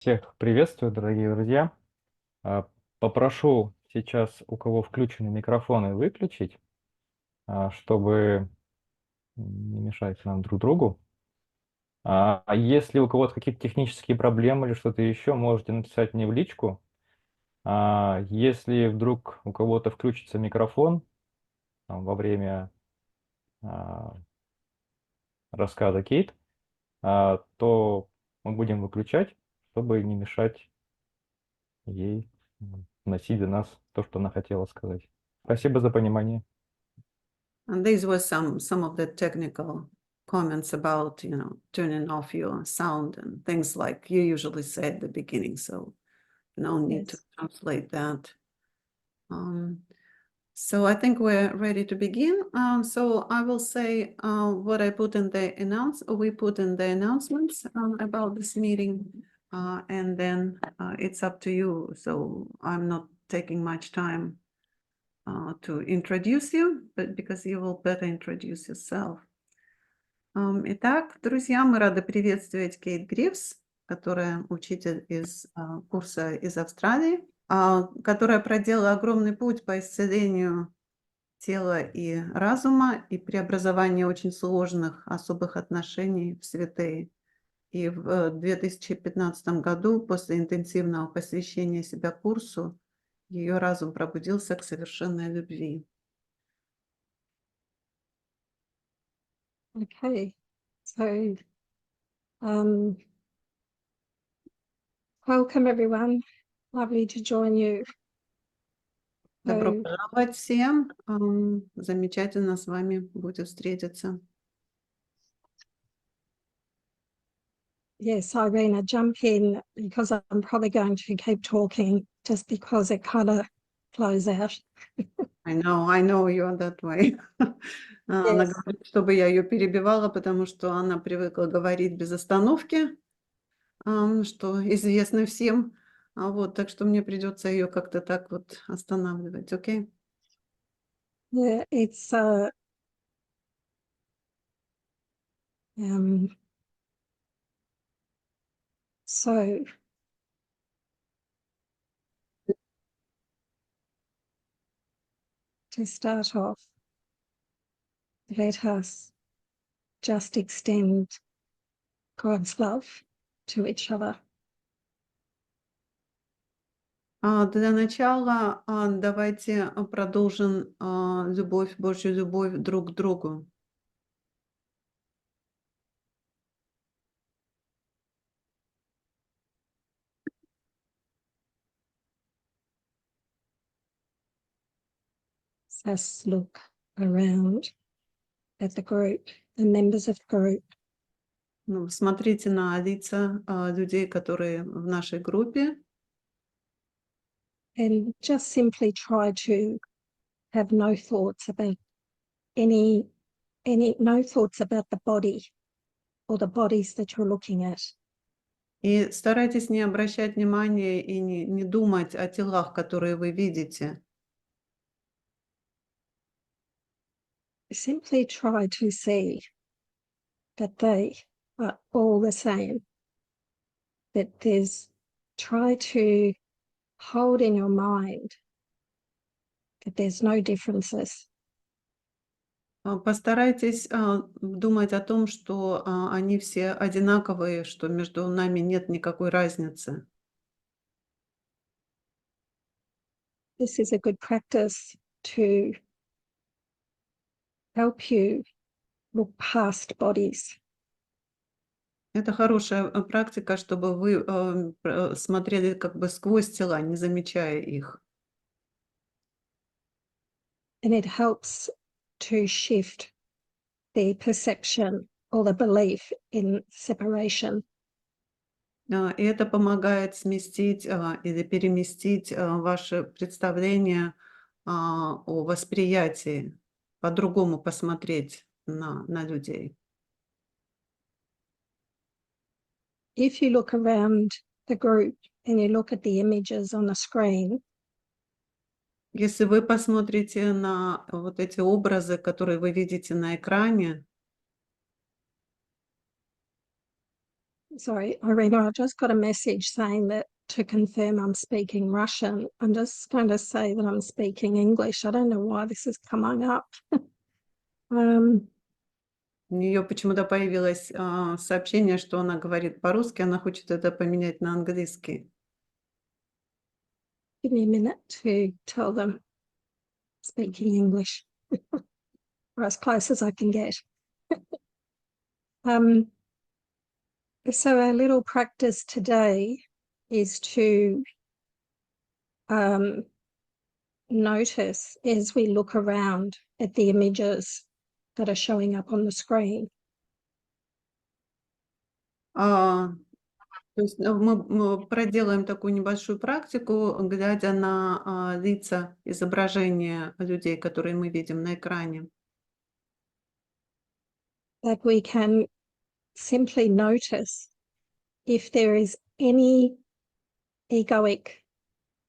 Всех приветствую, дорогие друзья. А, Попрошу сейчас, у кого включены микрофоны, выключить, чтобы не мешать нам друг другу. Если у кого-то какие-то технические проблемы или что-то еще, можете написать мне в личку. Если вдруг у кого-то включится микрофон во время а, рассказа Кейт, то мы будем выключать, чтобы не мешать ей носить до нас то, что она хотела сказать. Спасибо за понимание. And these were some of the technical comments about, turning off your sound and things like you usually say at the beginning. So no need to Yes. translate that. So I think we're ready to begin. So I will say what I put in the we put in the announcements about this meeting, and then it's up to you. So I'm not taking much time to introduce you, but because you will better introduce yourself. Итак, друзья, мы рады приветствовать Кейт Гривс, которая учитель из курса из Австралии, которая проделала огромный путь по исцелению тела и разума и преобразованию очень сложных особых отношений в святые. И в 2015 году, после интенсивного посвящения себя курсу, ее разум пробудился к совершенной любви. Okay. So, welcome everyone. Lovely to join you. Добро So, пожаловать всем. Замечательно с вами будет встретиться. yes, Irina, jump in because I'm probably going to keep talking just because it kind of flows out. I know you're that way. Она Yes. говорит, чтобы я ее перебивала, потому что она привыкла говорить без остановки, что известно всем. Вот, так что мне придется ее как-то так вот останавливать, окей? Yeah, it's so to start off, let us just extend God's love to each other. Для начала давайте продолжим любовь, Божью любовь друг к другу. Let's look around at the group, the members of the group. Ну, смотрите на лица людей, которые в нашей группе, And just simply try to have no thoughts about no thoughts about the body or the bodies that you're looking at. и старайтесь не обращать внимания и не думать о телах, которые вы видите. Simply try to see that they are all the same. Try to hold in your mind that there's no differences. Постарайтесь думать о том, что они все одинаковые, что между нами нет никакой разницы. This is a good practice to help you look past bodies. Это хорошая практика, чтобы вы смотрели как бы сквозь тела, не замечая их. And it helps to shift the perception or the belief in separation. И это помогает сместить или переместить ваше представление о восприятии, по-другому посмотреть на людей. If you look around the group and you look at the images on the screen, Если вы посмотрите на вот эти образы, которые вы видите на экране, Sorry, Irina, I just got a message saying that to confirm I'm speaking Russian. I'm just going to say that I'm speaking English. I don't know why this is coming up. У нее почему-то появилось сообщение, что она говорит по-русски, она хочет это поменять на английский. Give me a minute to tell them speaking English, or as close as I can get. So our little practice today is to notice as we look around at the images that are showing up on the screen. То есть мы проделаем такую небольшую практику, глядя на лица, изображения людей, которые мы видим на экране. That we can simply notice if there is any egoic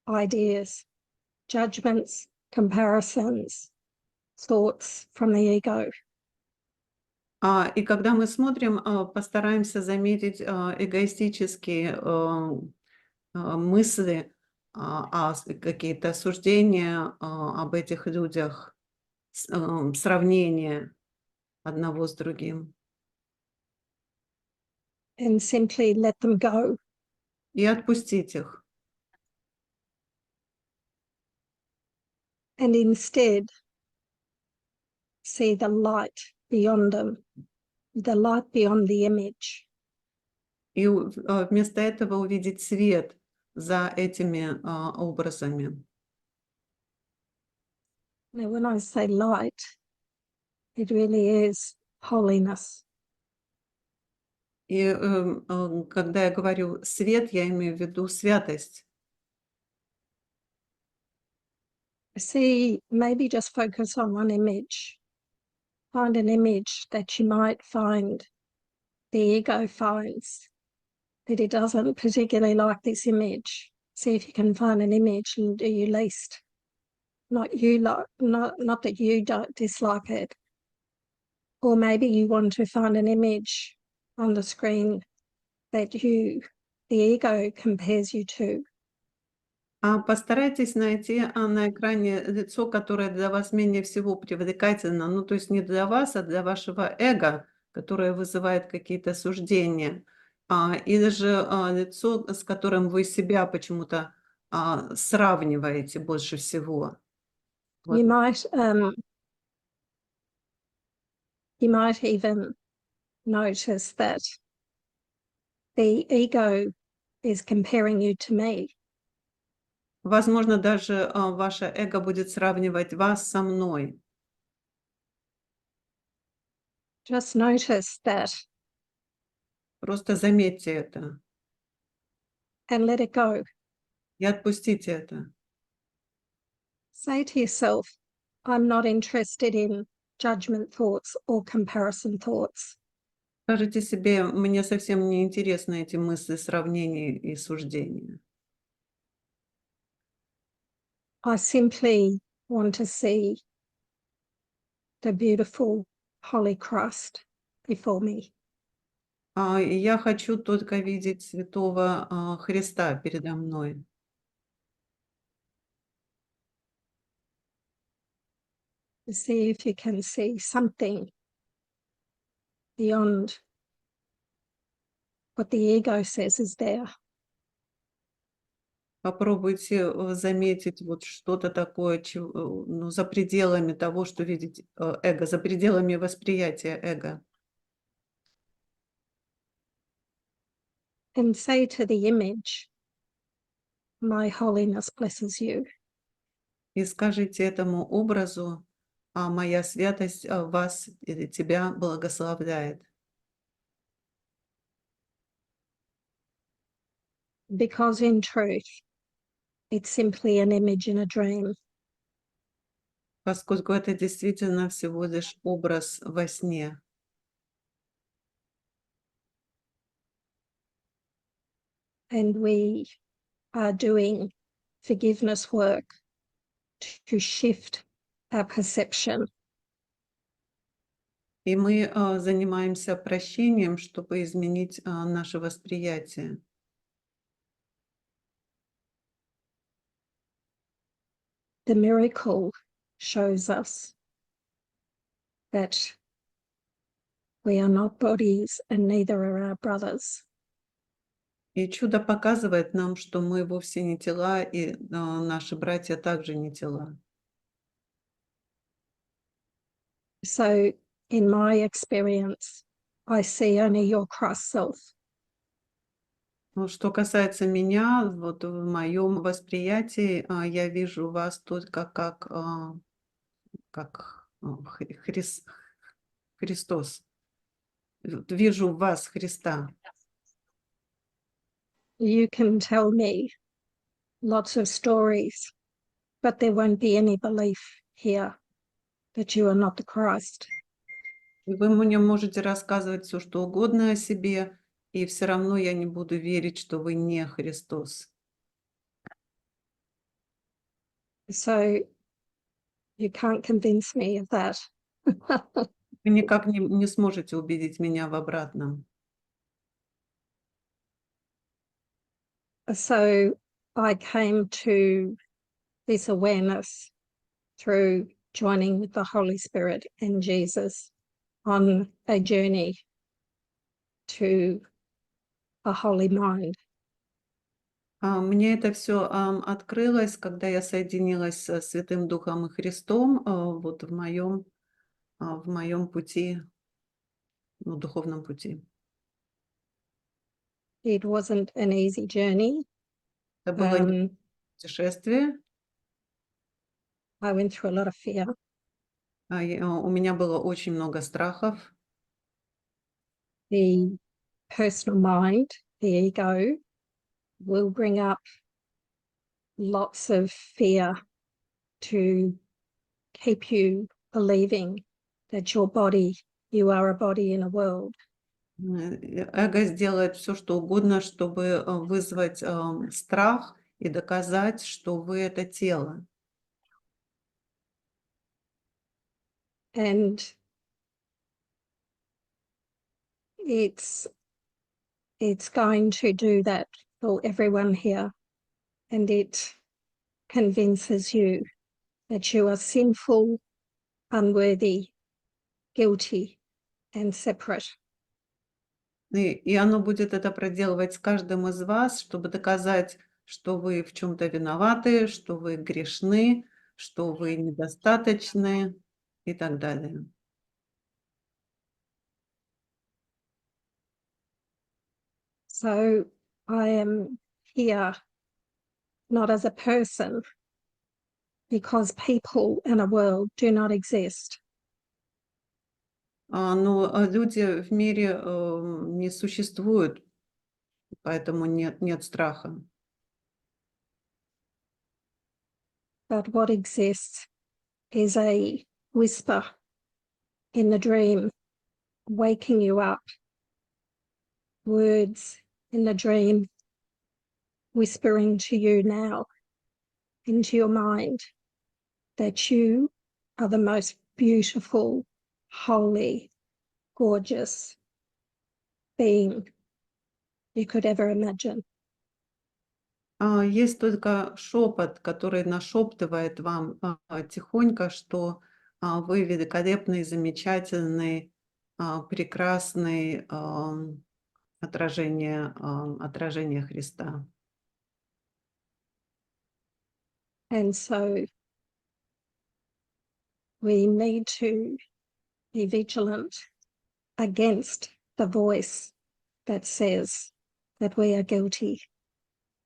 ideas, judgments, comparisons, thoughts from the ego. И когда мы смотрим, постараемся заметить эгоистические мысли, какие-то суждения об этих людях, сравнение одного с другим. And simply let them go. И отпустить их. And instead see the light beyond them, the light beyond the image. И вместо этого увидеть свет за этими образами. Now, when I say light, it really is holiness. И когда я говорю свет, я имею в виду святость. See, maybe just focus on one image. Find an image that you might find the ego finds that it doesn't particularly like this image. See if you can find an image and do you least. Not that you don't dislike it. Or maybe you want to find an image on the screen that the ego compares you to. Постарайтесь найти на экране лицо, которое для вас менее всего привлекательно. Ну, то есть не для вас, а для вашего эго, которое вызывает какие-то суждения. Или же лицо, с которым вы себя почему-то сравниваете больше всего. Вот. You might even notice that the ego is comparing you to me. Возможно, даже ваше эго будет сравнивать вас со мной. Just notice that Просто заметьте это and let it go. и отпустите это. Say to yourself, I'm not interested in judgment thoughts or comparison thoughts. Скажите себе, мне совсем не интересны эти мысли, сравнения и суждения. I simply want to see the beautiful holy Christ before me. И я хочу только видеть святого Христа передо мной. See if you can see something beyond what the ego says is there. Попробуйте заметить вот что-то такое, ну, за пределами того, что видит эго, за пределами восприятия эго. And say to the image, my holiness blesses you. И скажите этому образу, моя святость вас или тебя благословляет. Because in truth, it's simply an image in a dream. Поскольку это действительно всего лишь образ во сне. And we are doing forgiveness work to shift our perception. И мы занимаемся прощением, чтобы изменить наше восприятие. The miracle shows us that we are not bodies and neither are our brothers. И чудо показывает нам, что мы вовсе не тела, и наши братья также не тела. So, in my experience, I see only your cross self. Ну, что касается меня, вот в моем восприятии я вижу вас только как Христос. Вот вижу в вас Христа. You can tell me lots of stories, but there won't be any belief here that you are not the Christ. И вы мне можете рассказывать все, что угодно о себе, и все равно я не буду верить, что вы не Христос. So you can't convince me of that. Вы никак не сможете убедить меня в обратном. So I came to this awareness through joining with the Holy Spirit and Jesus on a journey to a holy mind. Мне это все открылось, когда я соединилась со Святым Духом и Христом, вот в моем пути, ну, духовном пути. It wasn't an easy journey. Это было не Um, путешествие. I went through a lot of fear. У меня было очень много страхов. The personal mind, the ego, will bring up lots of fear to keep you believing that you are a body in a world. Эго сделает все, что угодно, чтобы вызвать страх и доказать, что вы это тело. And it's going to do that for everyone here. And it convinces you that you are sinful, unworthy, guilty, and separate. И оно будет это проделывать с каждым из вас, чтобы доказать, что вы в чем-то виноваты, что вы грешны, что вы недостаточны и так далее. So I am here not as a person, because people in a world do not exist. Но люди в мире не существуют, поэтому нет страха. But what exists is a whisper in the dream, waking you up. Words in the dream, whispering to you now, into your mind, that you are the most beautiful, holy, gorgeous being you could ever imagine. Есть только шепот, который нашептывает вам тихонько, что вы великолепный, замечательный, прекрасный отражение Христа. And so we need to be vigilant against the voice that says that we are guilty.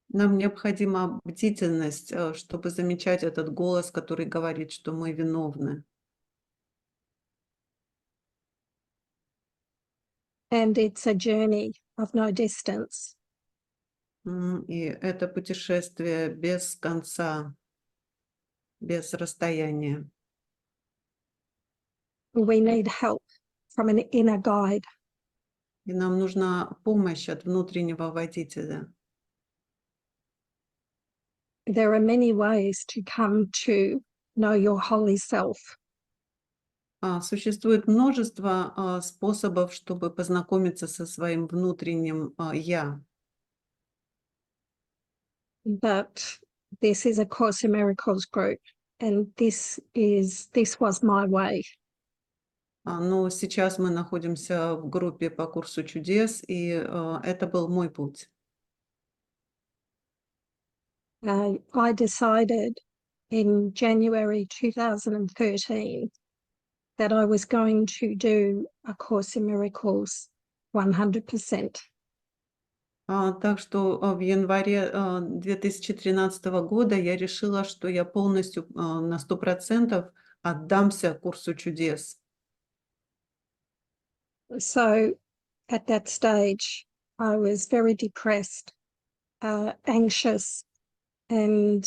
Нам необходима бдительность, чтобы замечать этот голос, который говорит, что мы виновны. And it's a journey of no distance. И это путешествие без конца, без расстояния. We need help from an inner guide. И нам нужна помощь от внутреннего водителя. There are many ways to come to know your holy self. Существует множество способов, чтобы познакомиться со своим внутренним «я». But this is a Course in Miracles group, and this was my way. Но сейчас мы находимся в группе по курсу чудес, и это был мой путь. I decided in January 2013 that I was going to do a Course in Miracles 100%. Так что в январе 2013 года я решила, что я полностью на 100% отдамся курсу чудес. So at that stage, I was very depressed, anxious, and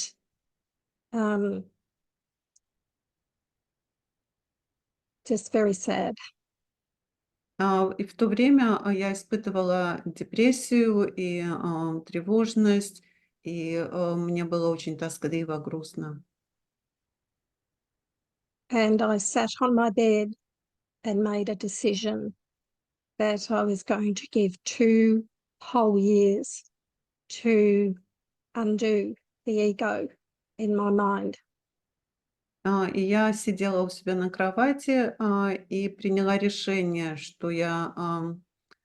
just very sad. И в то время я испытывала депрессию и тревожность, и мне было очень тоскливо, грустно. And I sat on my bed and made a decision that I was going to give 2 whole years to undo the ego in my mind. И я сидела у себя на кровати и приняла решение, что я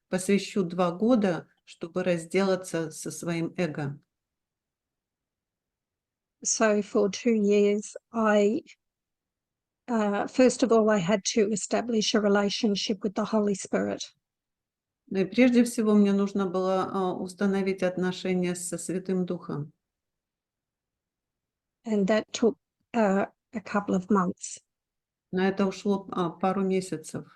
посвящу 2 года, чтобы разделаться со своим эго. So for 2 years, first of all, I had to establish a relationship with the Holy Spirit. Ну и прежде всего мне нужно было установить отношения со Святым Духом. And that took a couple of months. На это ушло пару месяцев.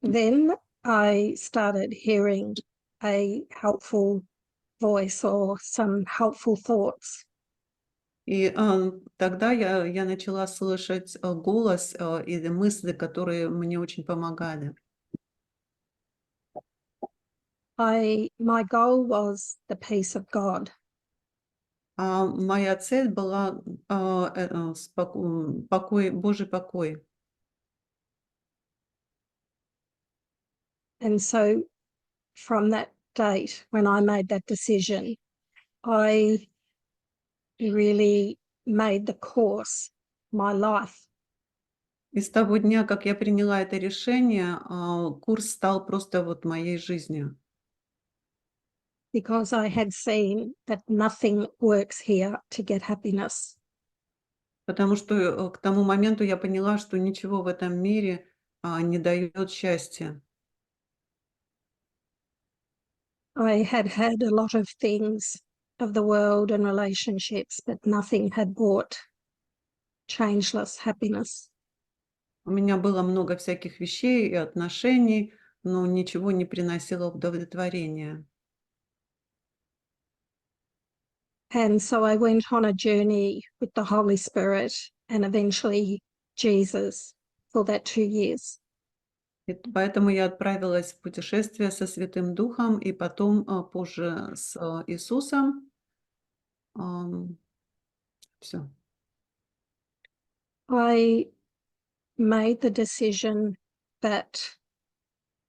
Then I started hearing a helpful voice or some helpful thoughts. И тогда я начала слышать голос или мысли, которые мне очень помогали. My goal was the peace of God. Моя цель была покой, Божий покой. And so from that date, when I made that decision, I really made the course my life. И с того дня, как я приняла это решение, курс стал просто вот моей жизнью. Because I had seen that nothing works here to get happiness. Потому что к тому моменту я поняла, что ничего в этом мире не дает счастья. I had had a lot of things of the world and relationships, but nothing had brought changeless happiness. У меня было много всяких вещей и отношений, но ничего не приносило удовлетворения. And so I went on a journey with the Holy Spirit and eventually Jesus for that 2 years. И поэтому я отправилась в путешествие со Святым Духом и потом позже с Иисусом. Все. I made the decision that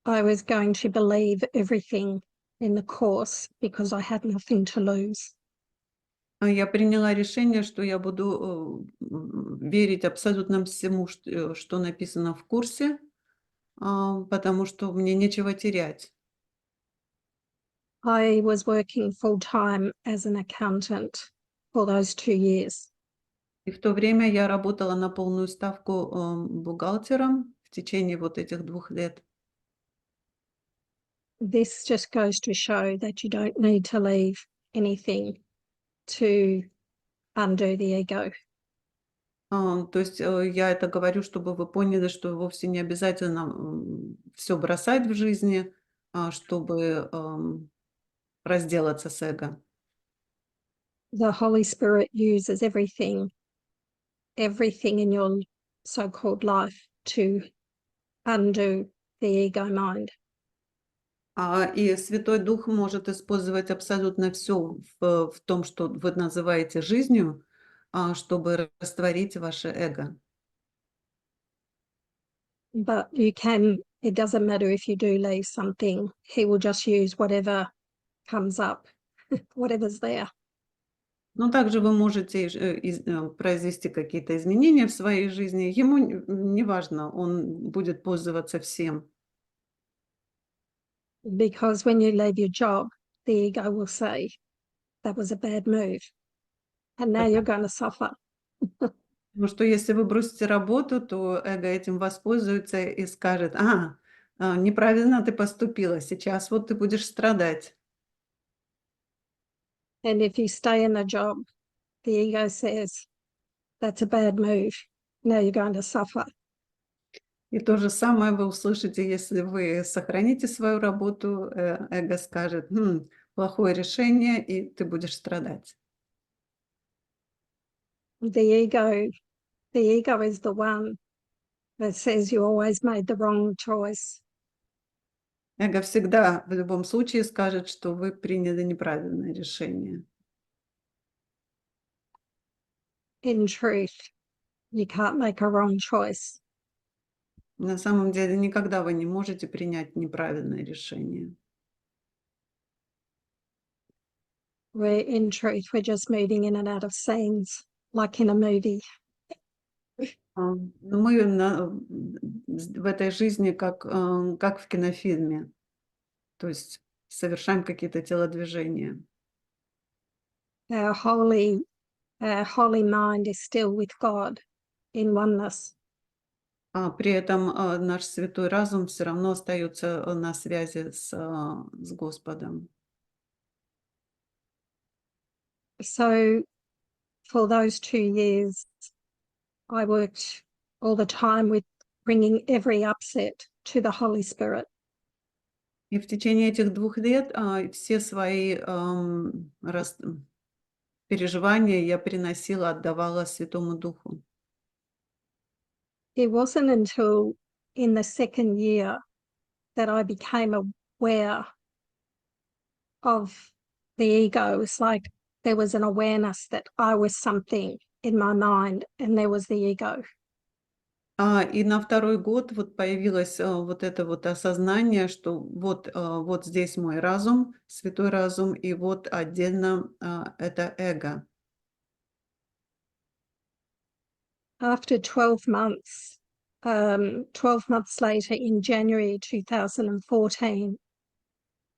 I was going to believe everything in the course because I had nothing to lose. Я приняла решение, что я буду верить абсолютно всему, что написано в курсе, потому что мне нечего терять. I was working full-time as an accountant for those 2 years. И в то время я работала на полную ставку бухгалтером в течение вот этих 2 лет. This just goes to show that you don't need to leave anything to undo the ego. То есть я это говорю, чтобы вы поняли, что вовсе не обязательно все бросать в жизни, чтобы разделаться с эго. The Holy Spirit uses everything in your so-called life to undo the ego mind. И Святой Дух может использовать абсолютно все в том, что вы называете жизнью, чтобы растворить ваше эго. but you can, it doesn't matter if you do leave something, he will just use whatever comes up, whatever's there. Но также вы можете произвести какие-то изменения в своей жизни. Ему не важно, он будет пользоваться всем. Because when you leave your job, the ego will say, that was a bad move. And now you're going to suffer. Потому что если вы бросите работу, то эго этим воспользуется и скажет: неправильно ты поступила, сейчас вот ты будешь страдать. And if you stay in a job, the ego says, that's a bad move. Now you're going to suffer. И то же самое вы услышите, если вы сохраните свою работу, эго скажет: плохое решение, и ты будешь страдать. The ego is the one that says you always made the wrong choice. Эго всегда в любом случае скажет, что вы приняли неправильное решение. In truth, you can't make a wrong choice. На самом деле никогда вы не можете принять неправильное решение. In truth, we're just moving in and out of scenes, like in a movie. Но мы в этой жизни как в кинофильме, то есть совершаем какие-то телодвижения. Our holy mind is still with God in oneness. А при этом наш святой разум все равно остается на связи с Господом. So for those 2 years, I worked all the time with bringing every upset to the Holy Spirit. И в течение этих 2 лет все свои переживания я приносила, отдавала Святому Духу. It wasn't until in the 2nd year that I became aware of the ego. It's like there was an awareness that I was something in my mind, and there was the ego. И на 2-й год вот появилось вот это вот осознание, что вот здесь мой разум, святой разум, и вот отдельно это эго. After 12 months, 12 months later, in January 2014,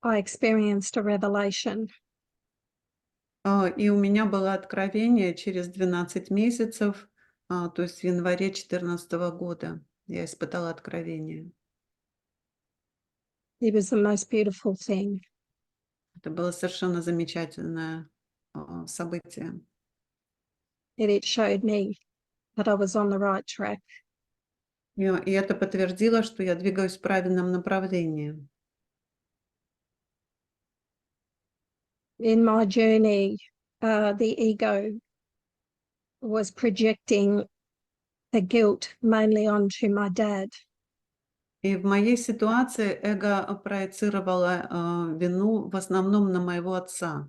I experienced a revelation. И у меня было откровение через 12 месяцев, то есть в январе 2014 года я испытала откровение. It was the most beautiful thing. Это было совершенно замечательное событие. And it showed me that I was on the right track. И это подтвердило, что я двигаюсь в правильном направлении. In my journey, the ego was projecting the guilt mainly onto my dad. И в моей ситуации эго проецировало вину в основном на моего отца.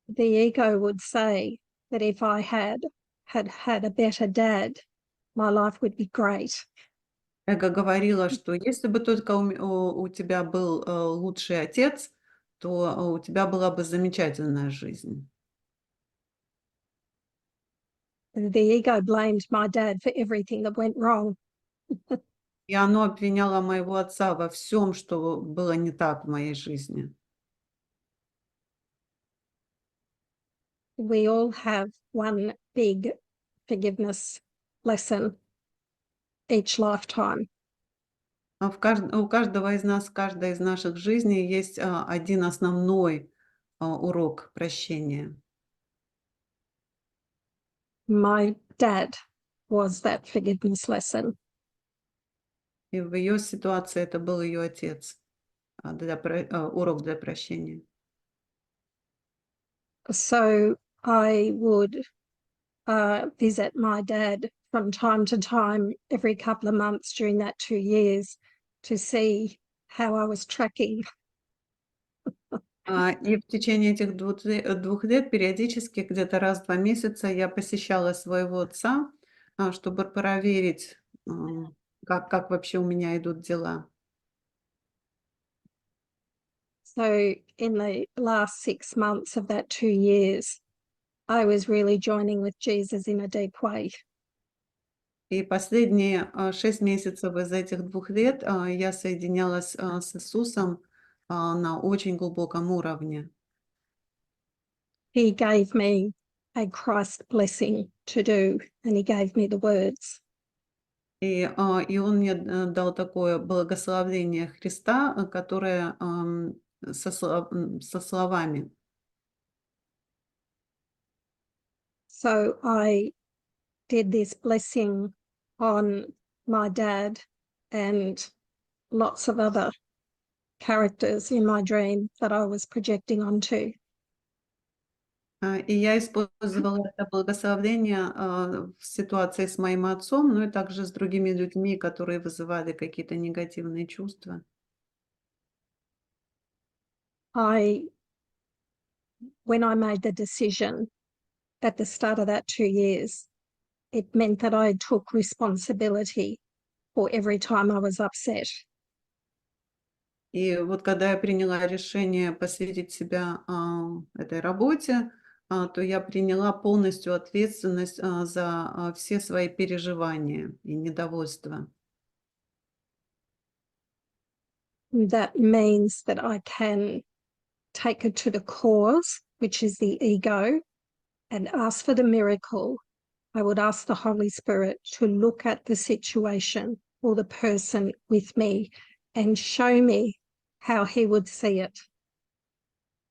The ego would say that if I had a better dad, my life would be great. Эго говорило, что если бы только у тебя был лучший отец, то у тебя была бы замечательная жизнь. The ego blamed my dad for everything that went wrong. И оно обвиняло моего отца во всем, что было не так в моей жизни. We all have one big forgiveness lesson each lifetime. У каждого из нас, в каждой из наших жизней есть один основной урок прощения. My dad was that forgiveness lesson. И в ее ситуации это был ее отец, урок для прощения. So I would visit my dad from time to time, every couple of months during that 2 years, to see how I was tracking. И в течение этих 2 лет периодически, где-то раз в 2 месяца, я посещала своего отца, чтобы проверить, как вообще у меня идут дела. So in the last 6 months of that 2 years, I was really joining with Jesus in a deep way. И последние 6 месяцев из этих 2 лет я соединялась с Иисусом на очень глубоком уровне. He gave me a Christ blessing to do, and he gave me the words. И Он мне дал такое благословение Христа, которое со словами. So I did this blessing on my dad and lots of other characters in my dream that I was projecting onto. И я использовала это благословение в ситуации с моим отцом, но и также с другими людьми, которые вызывали какие-то негативные чувства. When I made the decision at the start of that 2 years, it meant that I took responsibility for every time I was upset. И вот когда я приняла решение посвятить себя этой работе, то я приняла полностью ответственность за все свои переживания и недовольства. That means that I can take it to the cause, which is the ego, and ask for the miracle. I would ask the Holy Spirit to look at the situation or the person with me and show me how he would see it.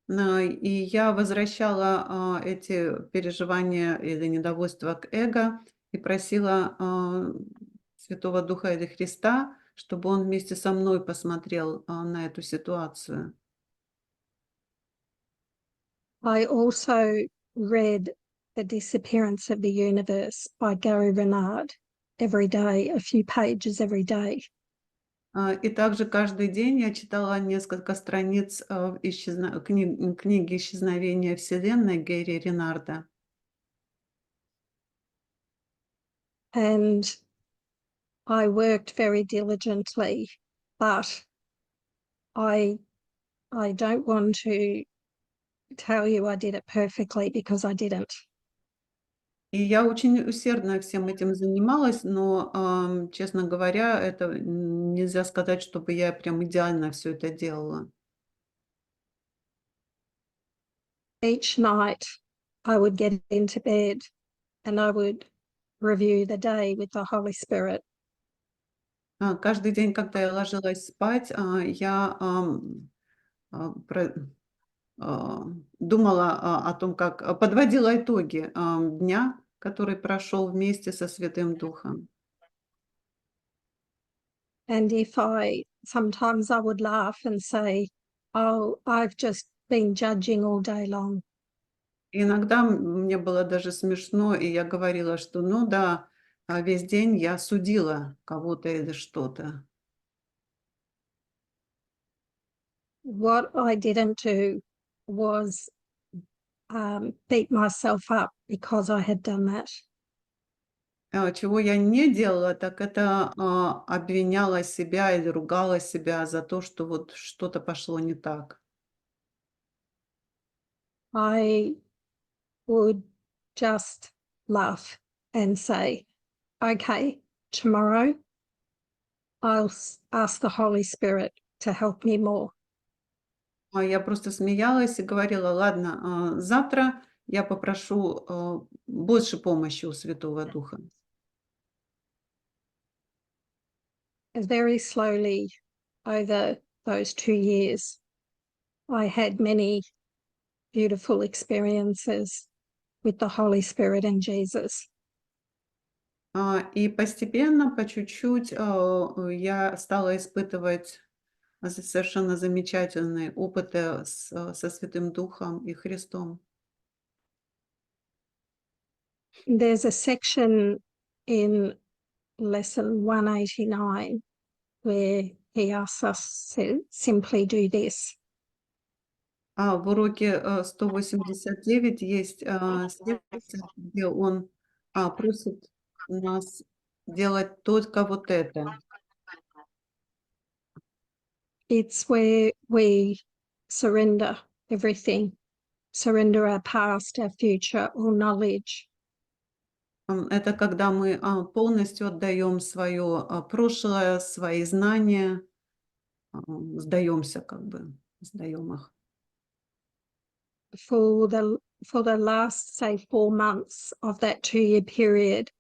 И я возвращала эти переживания или недовольство к эго и просила Святого Духа или Христа, чтобы Он вместе со мной посмотрел на эту ситуацию. I also read The Disappearance of the Universe by Gary Renard every day, a few pages every day. И также каждый день я читала несколько страниц книги «Исчезновение Вселенной» Гэри Ренарда. And I worked very diligently, but I don't want to tell you I did it perfectly because I didn't. И я очень усердно всем этим занималась, но, честно говоря, это нельзя сказать, чтобы я прям идеально все это делала. Each night I would get into bed and I would review the day with the Holy Spirit. Каждый день, когда я ложилась спать, я думала о том, как подводила итоги дня, который прошел вместе со Святым Духом. And sometimes I would laugh and say, oh, I've just been judging all day long. И иногда мне было даже смешно, и я говорила, что ну да, весь день я судила кого-то или что-то. What I didn't do was beat myself up because I had done that. Чего я не делала, так это обвиняла себя или ругала себя за то, что вот что-то пошло не так. I would just laugh and say, okay, tomorrow I'll ask the Holy Spirit to help me more. Я просто смеялась и говорила: "Ладно, завтра я попрошу больше помощи у Святого Духа". Very slowly over those 2 years, I had many beautiful experiences with the Holy Spirit and Jesus. И постепенно, по чуть-чуть, я стала испытывать совершенно замечательные опыты со Святым Духом и Христом. There's a section in lesson 189 where he asks us to simply do this. В уроке 189 есть секция, где он просит нас делать только вот это. It's where we surrender everything, surrender our past, our future, all knowledge. Это когда мы полностью отдаем свое прошлое, свои знания, сдаемся как бы, сдаем их. For the last, say, 4 months of that 2-year period,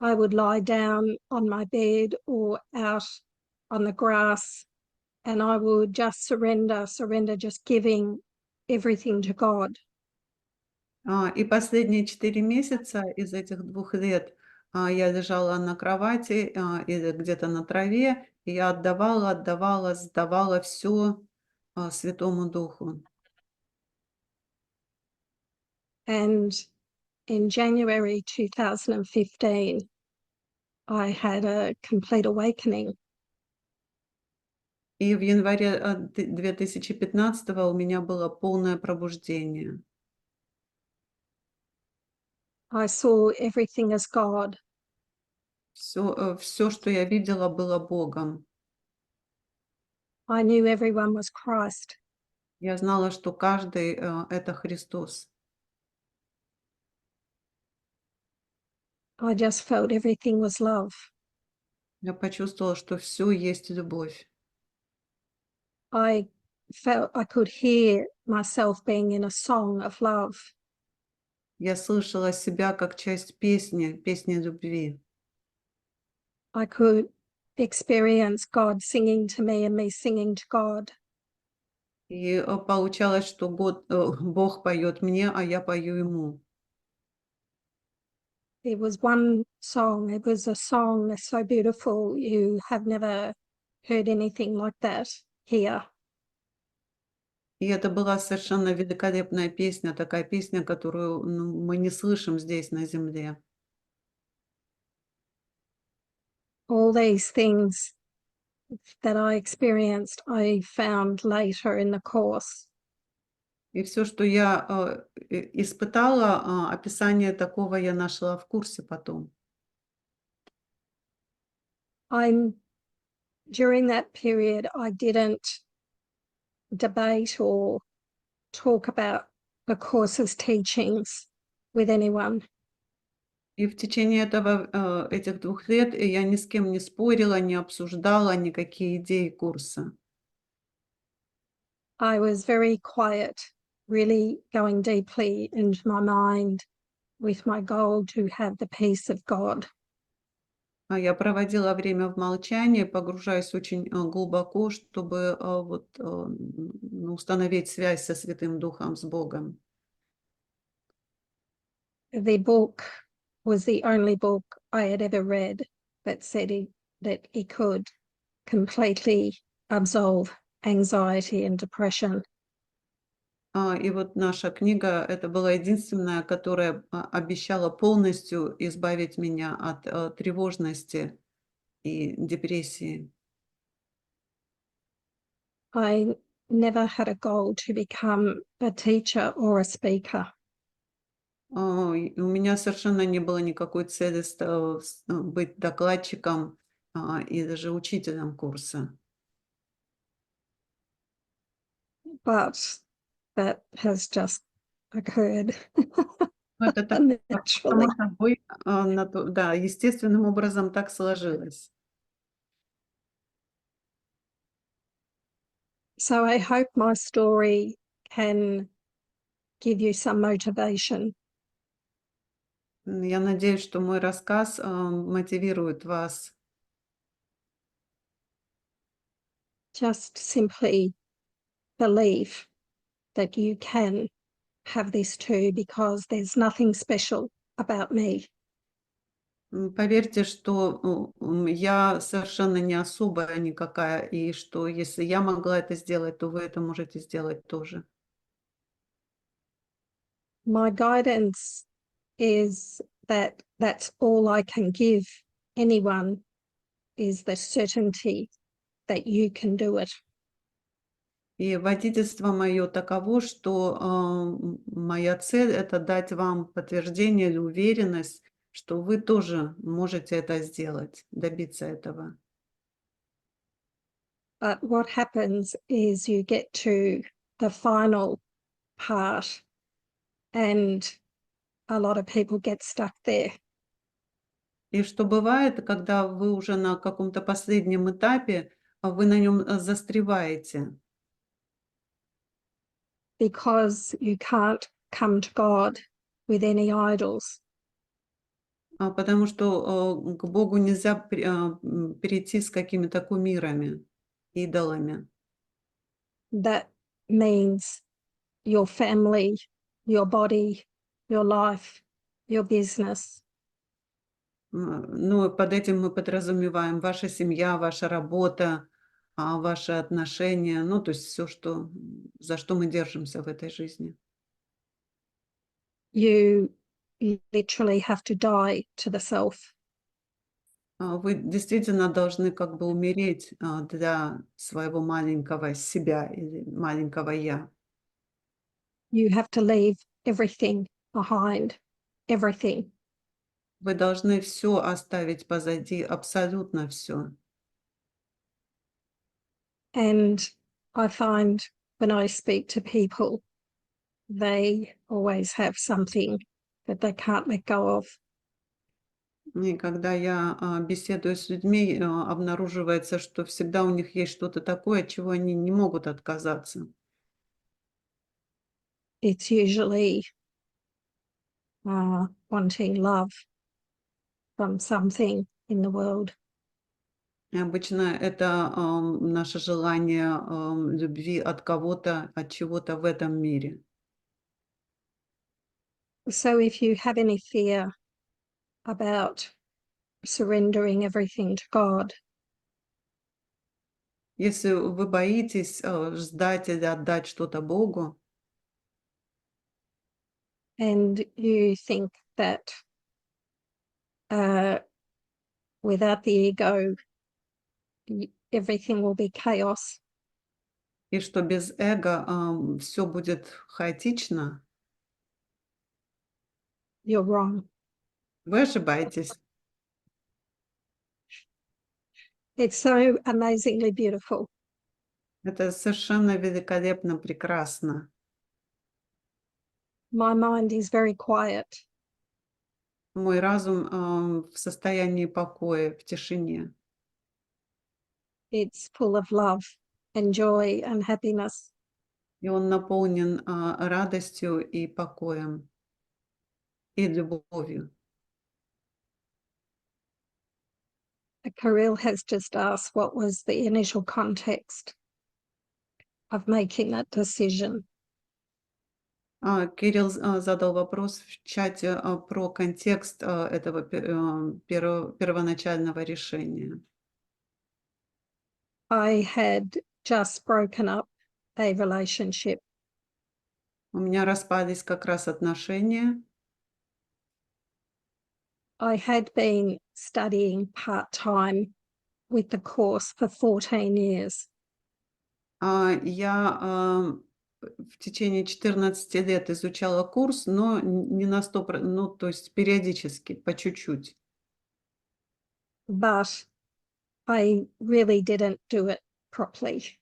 I would lie down on my bed or out on the grass, and I would just surrender, just giving everything to God. И последние 4 месяца из этих 2 лет я лежала на кровати или где-то на траве, и я отдавала, сдавала все Святому Духу. And in January 2015, I had a complete awakening. И в январе 2015 у меня было полное пробуждение. I saw everything as God. Все, что я видела, было Богом. I knew everyone was Christ. Я знала, что каждый это Христос. I just felt everything was love. Я почувствовала, что все есть любовь. I felt I could hear myself being in a song of love. Я слышала себя как часть песни любви. I could experience God singing to me and me singing to God. И получалось, что Бог поет мне, а я пою Ему. It was one song. It was a song that's so beautiful. You have never heard anything like that here. И это была совершенно великолепная песня, такая песня, которую мы не слышим здесь, на земле. All these things that I experienced, I found later in the course. И все, что я испытала, описание такого я нашла в курсе потом. During that period, I didn't debate or talk about the course's teachings with anyone. И в течение этих 2 лет я ни с кем не спорила, не обсуждала никакие идеи курса. I was very quiet, really going deeply into my mind with my goal to have the peace of God. Я проводила время в молчании, погружаясь очень глубоко, чтобы установить связь со Святым Духом, с Богом. The book was the only book I had ever read that said that it could completely absolve anxiety and depression. И вот наша книга — это была единственная, которая обещала полностью избавить меня от тревожности и депрессии. I never had a goal to become a teacher or a speaker. И у меня совершенно не было никакой цели быть докладчиком и даже учителем курса. But that has just occurred Ну, это так, само naturally. собой, да, естественным образом так сложилось. So I hope my story can give you some motivation. Я надеюсь, что мой рассказ мотивирует вас. Just simply believe that you can have this too, because there's nothing special about me. Поверьте, что я совершенно не особая никакая, и что если я могла это сделать, то вы это можете сделать тоже. My guidance is that that's all I can give anyone, is the certainty that you can do it. И водительство мое таково, что моя цель — это дать вам подтверждение или уверенность, что вы тоже можете это сделать, добиться этого. But what happens is you get to the final part and a lot of people get stuck there. И что бывает, когда вы уже на каком-то последнем этапе, вы на нем застреваете, Because you can't come to God with any idols. потому что к Богу нельзя перейти с какими-то кумирами, идолами. That means your family, your body, your life, your business. Ну, под этим мы подразумеваем ваша семья, ваша работа, ваши отношения, ну, то есть все, что, за что мы держимся в этой жизни. You literally have to die to the self. Вы действительно должны как бы умереть для своего маленького себя или маленького я. You have to leave everything behind, everything. Вы должны все оставить позади, абсолютно все. And I find when I speak to people, they always have something that they can't let go of. И когда я беседую с людьми, обнаруживается, что всегда у них есть что-то такое, от чего они не могут отказаться. It's usually wanting love from something in the world. И обычно это наше желание любви от кого-то, от чего-то в этом мире. So if you have any fear about surrendering everything to God, Если вы боитесь сдать или отдать что-то Богу, and you think that without the ego, everything will be chaos, и что без эго все будет хаотично, you're wrong. вы ошибаетесь. It's so amazingly beautiful. Это совершенно великолепно, прекрасно. My mind is very quiet. Мой разум в состоянии покоя, в тишине. It's full of love and joy and happiness. И он наполнен радостью и покоем, и любовью. Kirill has just asked what was the initial context of making that decision. Кирилл задал вопрос в чате про контекст этого первоначального решения. I had just broken up a relationship. У меня распались как раз отношения. I had been studying part-time with the course for 14 years. Я в течение 14 лет изучала курс, но не на 100%, ну, то есть периодически, по чуть-чуть. But I really didn't do it properly.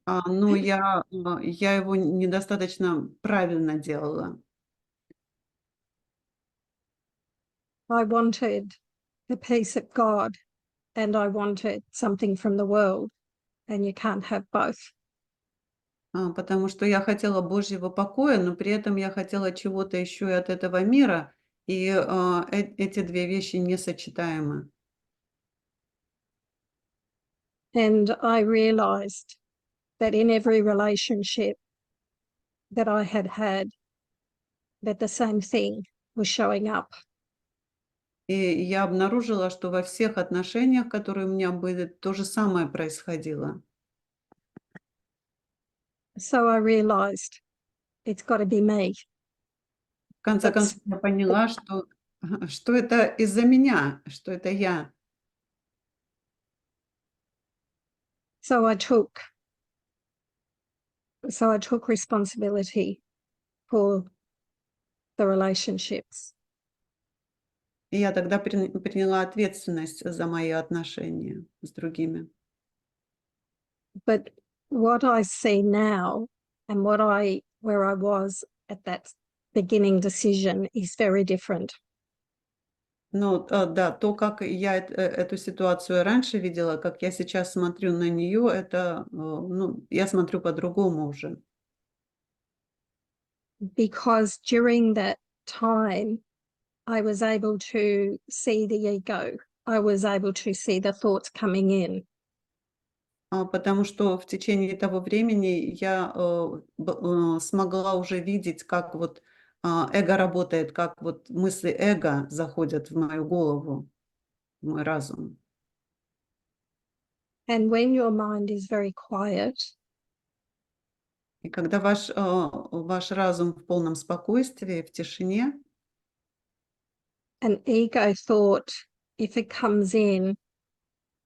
Но я его недостаточно правильно делала. I wanted the peace of God and I wanted something from the world, and you can't have both. Потому что я хотела Божьего покоя, но при этом я хотела чего-то еще и от этого мира, и эти две вещи несочетаемы. And I realized that in every relationship that I had had, that the same thing was showing up. И я обнаружила, что во всех отношениях, которые у меня были, то же самое происходило. So I realized it's got to be me. В конце That's концов, я поняла, что это из-за меня, что это я. so I took responsibility for the relationships. И я тогда приняла ответственность за мои отношения с другими. But what I see now and where I was at that beginning decision is very different. Но да, то, как я эту ситуацию раньше видела, как я сейчас смотрю на нее, это, ну, я смотрю по-другому уже. Because during that time, I was able to see the ego. I was able to see the thoughts coming in. Потому что в течение того времени я смогла уже видеть, как вот эго работает, как вот мысли эго заходят в мою голову, в мой разум. And when your mind is very quiet, И когда ваш разум в полном спокойствии, в тишине, an ego thought, if it comes in,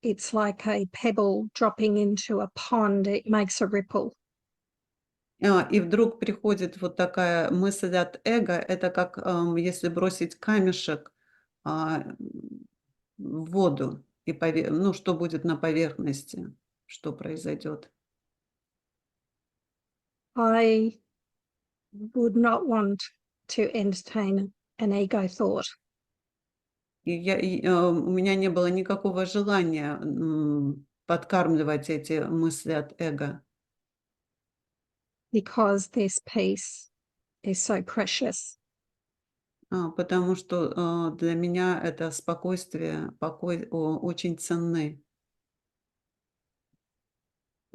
it's like a pebble dropping into a pond. It makes a ripple. И вдруг приходит вот такая мысль от эго, это как если бросить камешек а, в воду, и ну, что будет на поверхности, что произойдет. I would not want to entertain an ego thought. У меня не было никакого желания подкармливать эти мысли от эго, Because this peace is so precious. потому что для меня это спокойствие, покой очень ценны.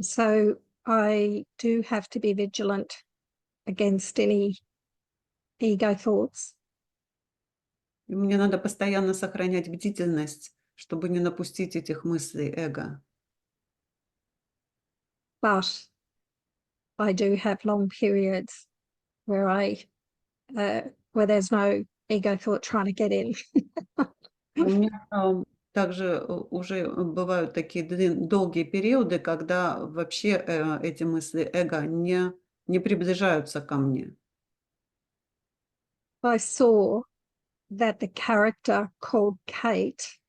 So I do have to be vigilant against any ego thoughts. И мне надо постоянно сохранять бдительность, чтобы не напустить этих мыслей эго. But I do have long periods where where there's no ego thought trying to get in. У меня также уже бывают такие долгие периоды, когда вообще эти мысли эго не приближаются ко мне. I saw that the character called Kate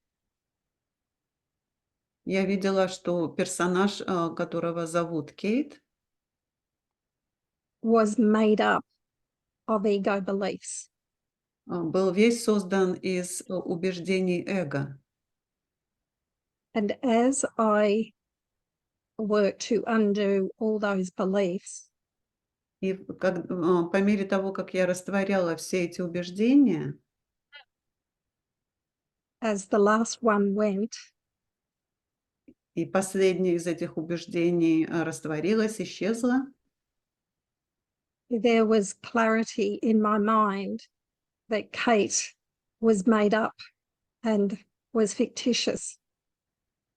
Я видела, что персонаж, которого зовут Кейт, was made up of ego beliefs. был весь создан из убеждений эго. And as I worked to undo all those beliefs, И по мере того, как я растворяла все эти убеждения, as the last one went, и последнее из этих убеждений растворилось, исчезло, there was clarity in my mind that Kate was made up and was fictitious.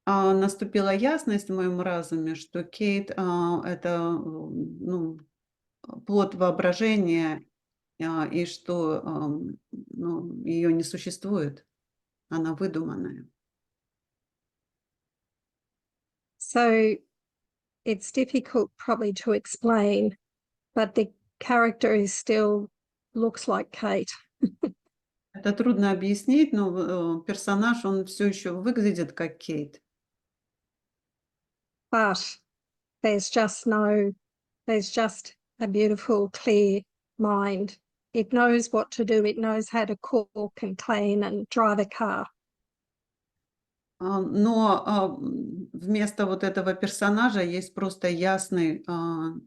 наступила ясность в моем разуме, что Кейт это ну, плод воображения, и что ну, ее не существует, она выдуманная. So it's difficult probably to explain, but the character is still looks like Kate. Это трудно объяснить, но персонаж, он все еще выглядит как Кейт. But there's just a beautiful, clear mind. It knows what to do. It knows how to cook and clean and drive a car. Но вместо вот этого персонажа есть просто ясный,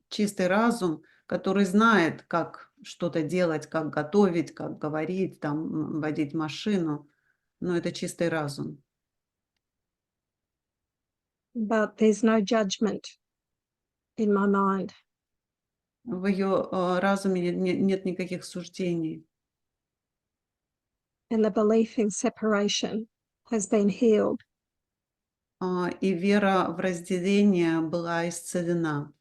чистый разум, который знает, как что-то делать, как готовить, как говорить, там, водить машину. Но это чистый разум. But there's no judgment in my mind. В ее разуме нет никаких суждений. And the belief in separation has been healed. И вера в разделение была исцелена.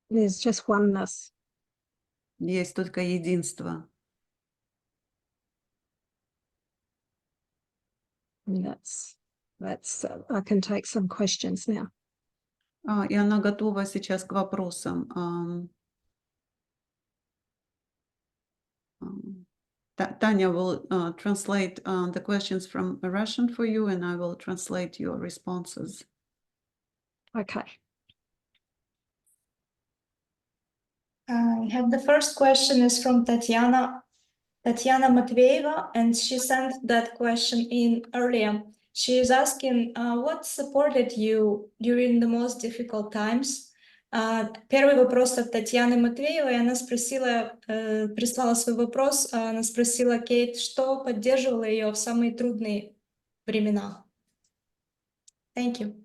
There's just oneness. Есть только единство. And that's I can take some questions now. И она готова сейчас к вопросам. Tanya will translate the questions from Russian for you, and I will translate your responses. Okay. I have the first question is from Tatiana Matveyeva, and she sent that question in earlier. She is asking, what supported you during the most difficult times? Первый вопрос от Татьяны Матвеевой, она спросила, прислала свой вопрос, она спросила Кейт, что поддерживало ее в самые трудные времена. Thank you.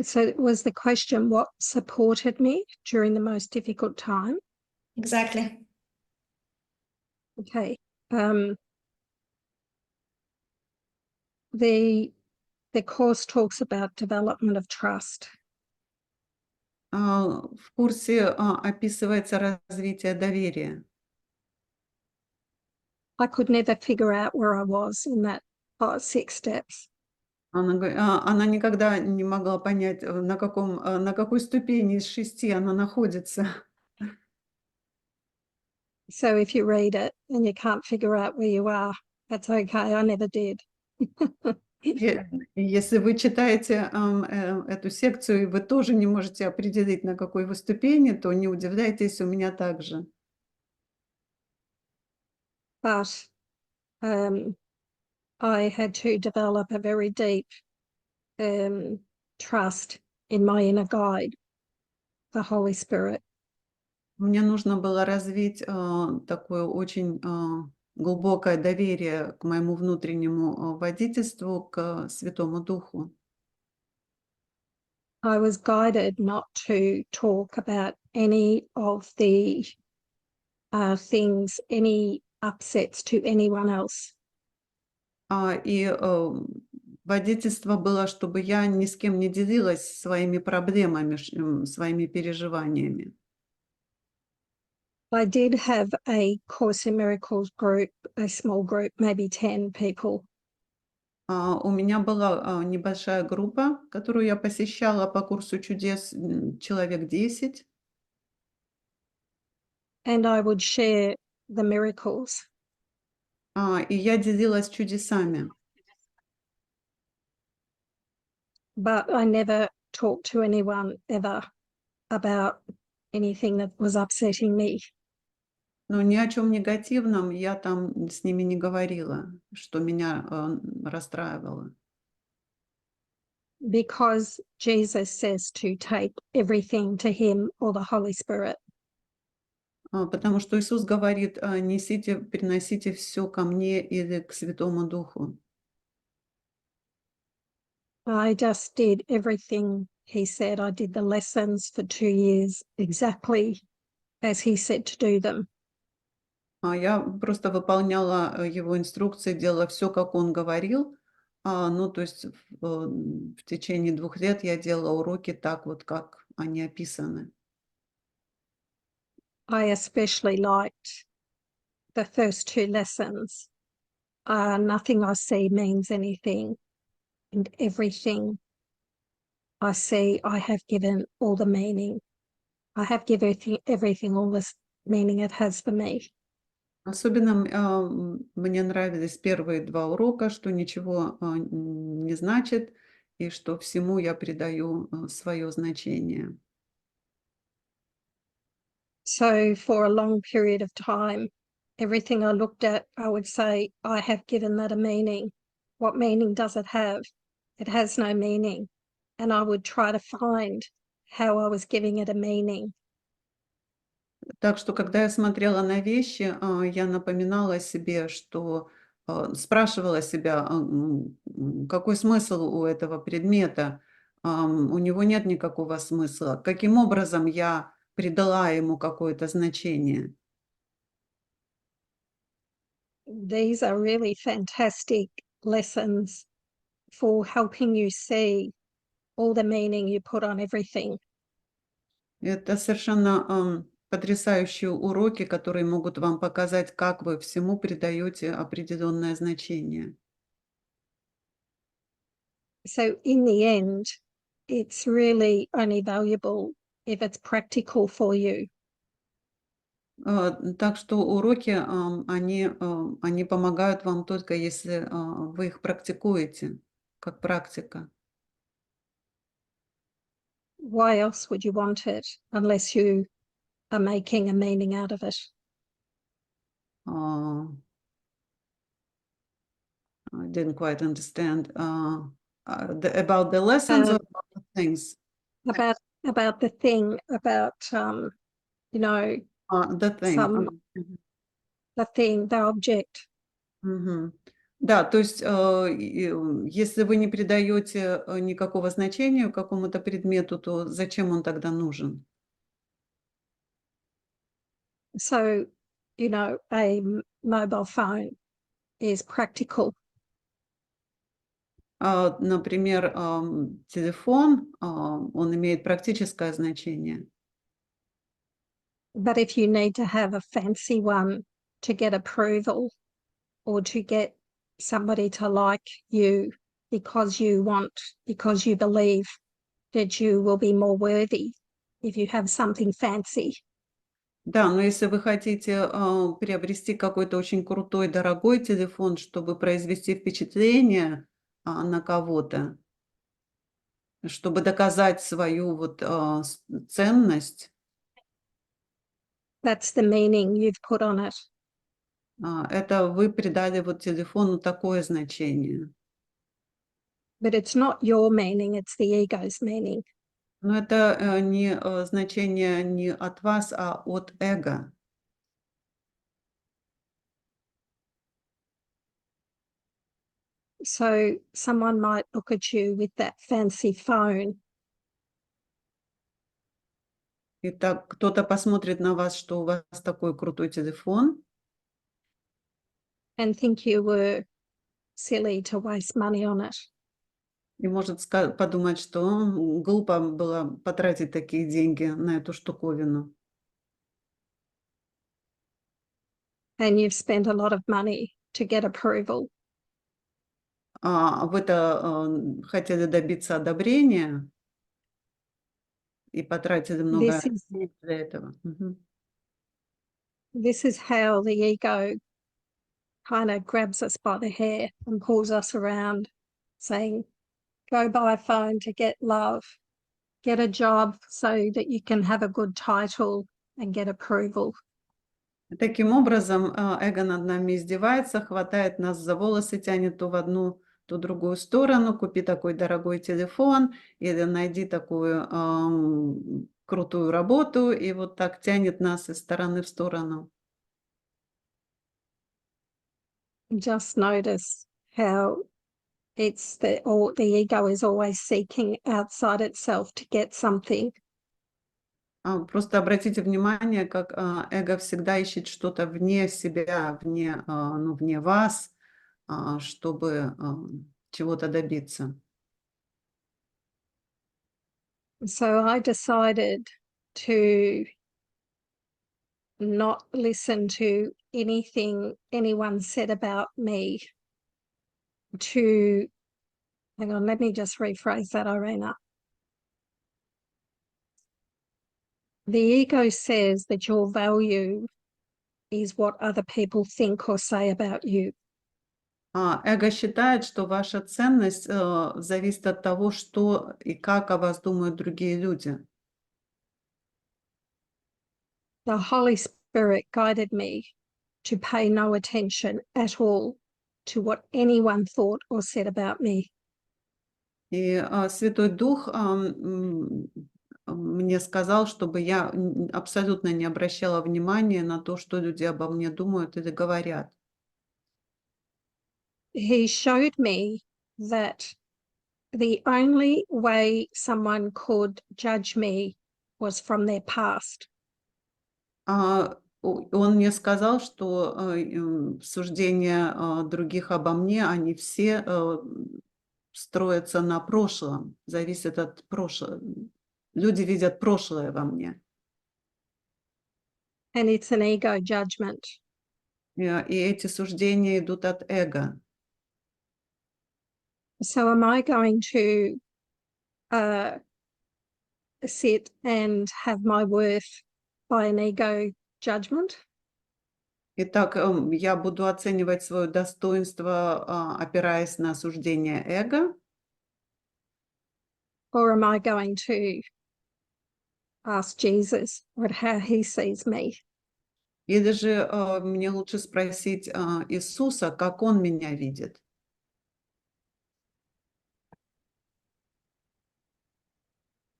So was the question what supported me during the most difficult time? Exactly. Okay. The course talks about development of trust. В курсе описывается развитие доверия. I could never figure out where I was in that 6 steps. Она никогда не могла понять, на какой ступени из 6 она находится. So if you read it and you can't figure out where you are, that's okay. I never did. Если вы читаете эту секцию, и вы тоже не можете определить, на какой вы ступени, то не удивляйтесь, у меня также. But I had to develop a very deep trust in my inner guide, the Holy Spirit. Мне нужно было развить такое очень глубокое доверие к моему внутреннему водительству, к Святому Духу. I was guided not to talk about any of the things, any upsets to anyone else. И водительство было, чтобы я ни с кем не делилась своими проблемами, своими переживаниями. I did have a Course in Miracles group, a small group, maybe 10 people. У меня была небольшая группа, которую я посещала по курсу чудес, человек 10. And I would share the miracles. И я делилась чудесами. But I never talked to anyone ever about anything that was upsetting me. Но ни о чем негативном я там с ними не говорила, что меня расстраивало. Because Jesus says to take everything to him or the Holy Spirit. Потому что Иисус говорит, несите, приносите все ко мне или к Святому Духу. I just did everything he said. I did the lessons for 2 years exactly as he said to do them. Я просто выполняла его инструкции, делала все, как он говорил. Ну, то есть в течение 2 лет я делала уроки так вот, как они описаны. I especially liked the first 2 lessons. Nothing I see means anything, and everything I see, I have given all the meaning. I have given everything all the meaning it has for me. Особенно мне нравились первые 2 урока, что ничего не значит, и что всему я придаю свое значение. So for a long period of time, everything I looked at, I would say, I have given that a meaning. What meaning does it have? It has no meaning. And I would try to find how I was giving it a meaning. Так что, когда я смотрела на вещи, я напоминала себе, что спрашивала себя, какой смысл у этого предмета? У него нет никакого смысла. Каким образом я придала ему какое-то значение? These are really fantastic lessons for helping you see all the meaning you put on everything. Это совершенно потрясающие уроки, которые могут вам показать, как вы всему придаете определенное значение. So in the end, it's really only valuable if it's practical for you. Так что уроки, они помогают вам только если вы их практикуете, как практика. Why else would you want it unless you are making a meaning out of it? I didn't quite understand about the lessons or about the things. About the thing, about you know, The thing. the thing, the object. Мгм. Да, то есть, если вы не придаете никакого значения какому-то предмету, то зачем он тогда нужен? So, you know, a mobile phone is practical. Например, телефон, он имеет практическое значение. But if you need to have a fancy one to get approval or to get somebody to like you because you believe that you will be more worthy if you have something fancy. Да, но если вы хотите приобрести какой-то очень крутой, дорогой телефон, чтобы произвести впечатление на кого-то, чтобы доказать свою вот ценность, That's the meaning you've put on it. это вы придали вот телефону такое значение. But it's not your meaning, it's the ego's meaning. Но это не значение не от вас, а от эго. So someone might look at you with that fancy phone Итак, кто-то посмотрит на вас, что у вас такой крутой телефон, and think you were silly to waste money on it. и может подумать, что глупо было потратить такие деньги на эту штуковину. And you've spent a lot of money to get approval. Вы-то хотели добиться одобрения и потратили много денег для этого. This is how the ego kind of grabs us by the hair and pulls us around, saying, go buy a phone to get love, get a job so that you can have a good title and get approval. Таким образом, эго над нами издевается, хватает нас за волосы, тянет то в одну, то в другую сторону. Купи такой дорогой телефон или найди такую крутую работу, и вот так тянет нас из стороны в сторону. Just notice how it's the ego is always seeking outside itself to get something. Просто обратите внимание, как эго всегда ищет что-то вне себя, вне вас, чтобы чего-то добиться. So I decided to not listen to anything anyone said about me. Hang on, let me just rephrase that, Irena. The ego says that your value is what other people think or say about you. Эго считает, что ваша ценность зависит от того, что и как о вас думают другие люди. The Holy Spirit guided me to pay no attention at all to what anyone thought or said about me. И Святой Дух мне сказал, чтобы я абсолютно не обращала внимания на то, что люди обо мне думают или говорят. He showed me that the only way someone could judge me was from their past. Он мне сказал, что суждения других обо мне, они все строятся на прошлом, зависят от прошлого. Люди видят прошлое во мне. And it's an ego judgment. И эти суждения идут от эго. So am I going to sit and have my worth by an ego judgment, Итак, я буду оценивать свое достоинство, опираясь на суждение эго, or am I going to ask Jesus what how he sees me? или же мне лучше спросить Иисуса, как Он меня видит.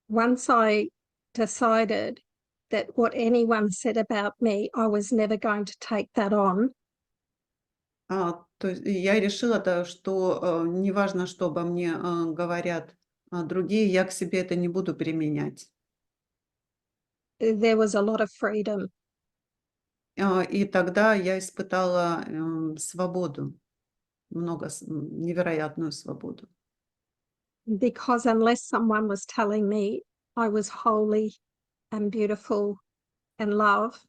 Once I decided that what anyone said about me, I was never going to take that on, То есть я решила, что неважно, что обо мне говорят другие, я к себе это не буду применять. there was a lot of freedom. И тогда я испытала свободу, невероятную свободу. Because unless someone was telling me I was holy and beautiful and loved,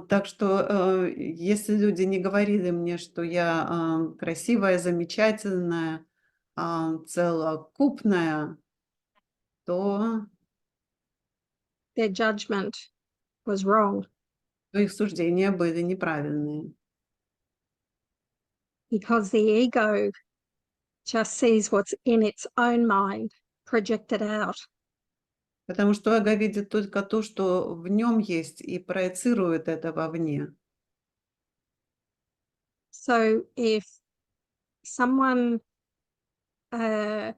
Так что если люди не говорили мне, что я красивая, замечательная, целокупная, то their judgment was wrong. их суждения были неправильные. Because the ego just sees what's in its own mind projected out. Потому что эго видит только то, что в нем есть, и проецирует это вовне. So if someone had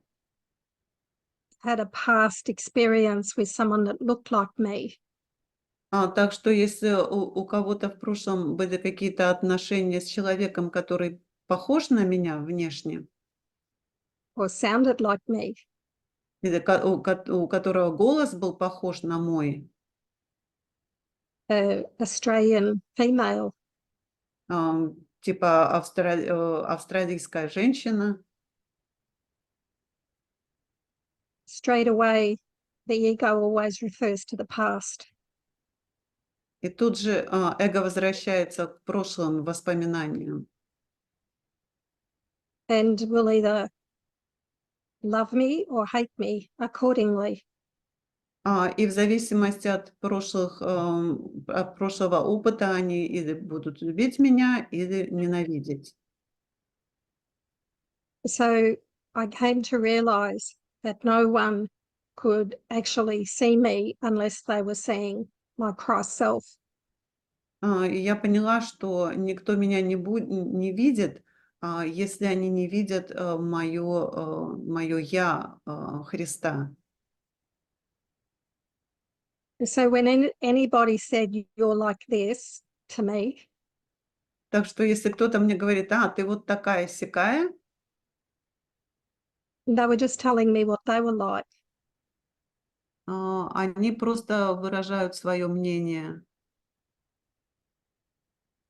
a past experience with someone that looked like me, Так что если у кого-то в прошлом были какие-то отношения с человеком, который похож на меня внешне, or sounded like me, или у которого голос был похож на мой, Australian female, типа австралийская женщина, straight away the ego always refers to the past. и тут же эго возвращается к прошлым воспоминаниям. And will either love me or hate me accordingly. И в зависимости от прошлого опыта они или будут любить меня, или ненавидеть. So I came to realize that no one could actually see me unless they were seeing my Christ self. И я поняла, что никто меня не видит, если они не видят мое «я» Христа. So when anybody said you're like this to me, Так что если кто-то мне говорит: ты вот такая-сякая», they were just telling me what they were like. они просто выражают свое мнение.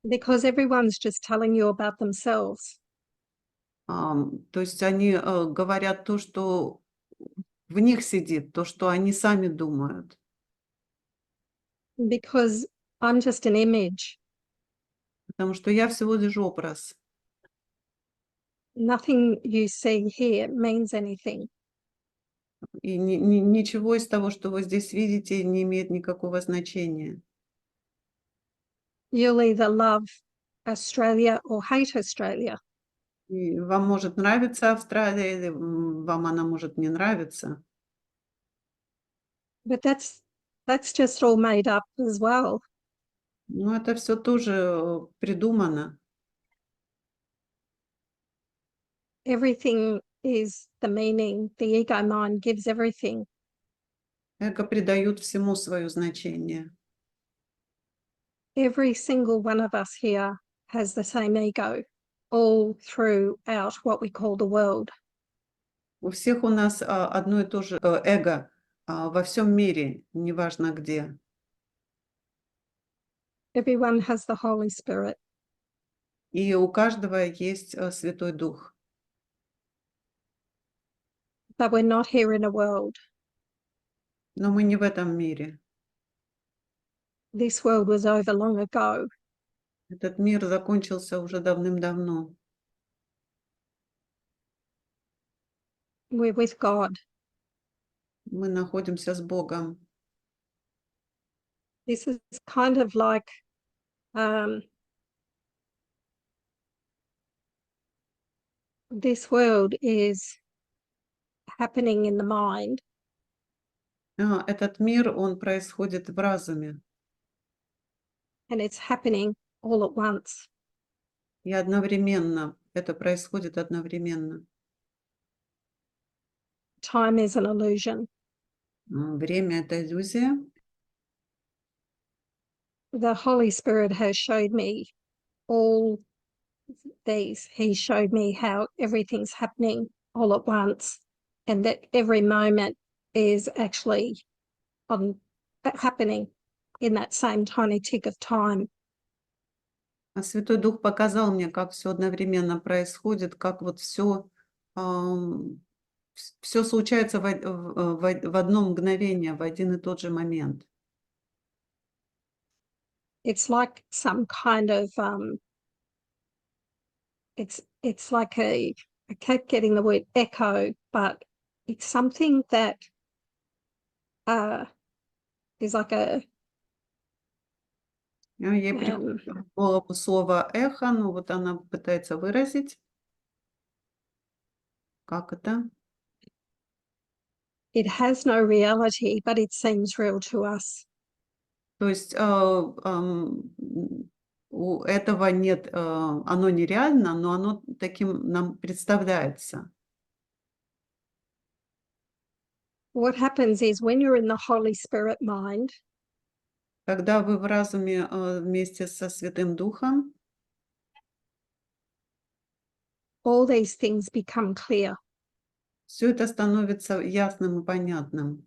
Because everyone's just telling you about themselves. То есть они говорят то, что в них сидит, то, что они сами думают. Because I'm just an image. Потому что я всего лишь образ. Nothing you see here means anything. И ничего из того, что вы здесь видите, не имеет никакого значения. You'll either love Australia or hate Australia. И вам может нравиться Австралия, или вам она может не нравиться. But that's just all made up as well. Но это все тоже придумано. Everything is the meaning. The ego mind gives everything. Эго придают всему свое значение. Every single one of us here has the same ego all throughout what we call the world. У всех у нас одно и то же эго во всем мире, неважно где. Everyone has the Holy Spirit. И у каждого есть Святой Дух. But we're not here in a world. Но мы не в этом мире. This world was over long ago. Этот мир закончился уже давным-давно. We're with God. Мы находимся с Богом. This is kind of like this world is happening in the mind, Этот мир, он происходит в разуме, and it's happening all at once. и одновременно, это происходит одновременно. Time is an illusion. Время — это иллюзия. The Holy Spirit has showed me all these. He showed me how everything's happening all at once, and that every moment is actually happening in that same tiny tick of time. А Святой Дух показал мне, как все одновременно происходит, как вот все случается в одно мгновение, в один и тот же момент. It's like some kind of it's like I kept getting the word echo, but it's something that is like a Ей приходит в голову слово эхо, ну вот она пытается выразить. Как это? it has no reality, but it seems real to us. То есть у этого нет, оно нереально, но оно таким нам представляется. What happens is when you're in the Holy Spirit mind, Когда вы в разуме вместе со Святым Духом, all these things become clear. все это становится ясным и понятным.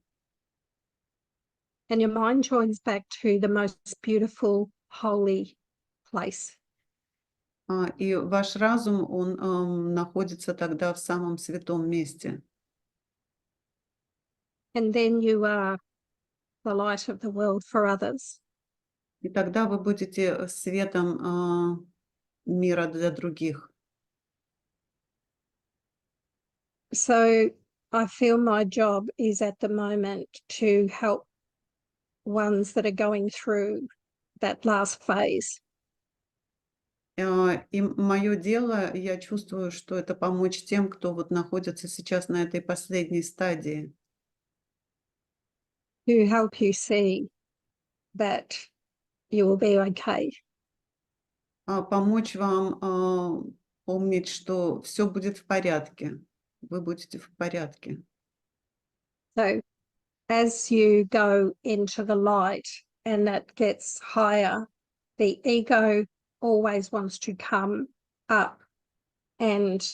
And your mind joins back to the most beautiful, holy place. И ваш разум, он находится тогда в самом святом месте. And then you are the light of the world for others. И тогда вы будете светом мира для других. So I feel my job is at the moment to help ones that are going through that last phase. И мое дело, я чувствую, что это помочь тем, кто вот находится сейчас на этой последней стадии. To help you see that you will be okay. Помочь вам помнить, что все будет в порядке. Вы будете в порядке. So as you go into the light and that gets higher, the ego always wants to come up and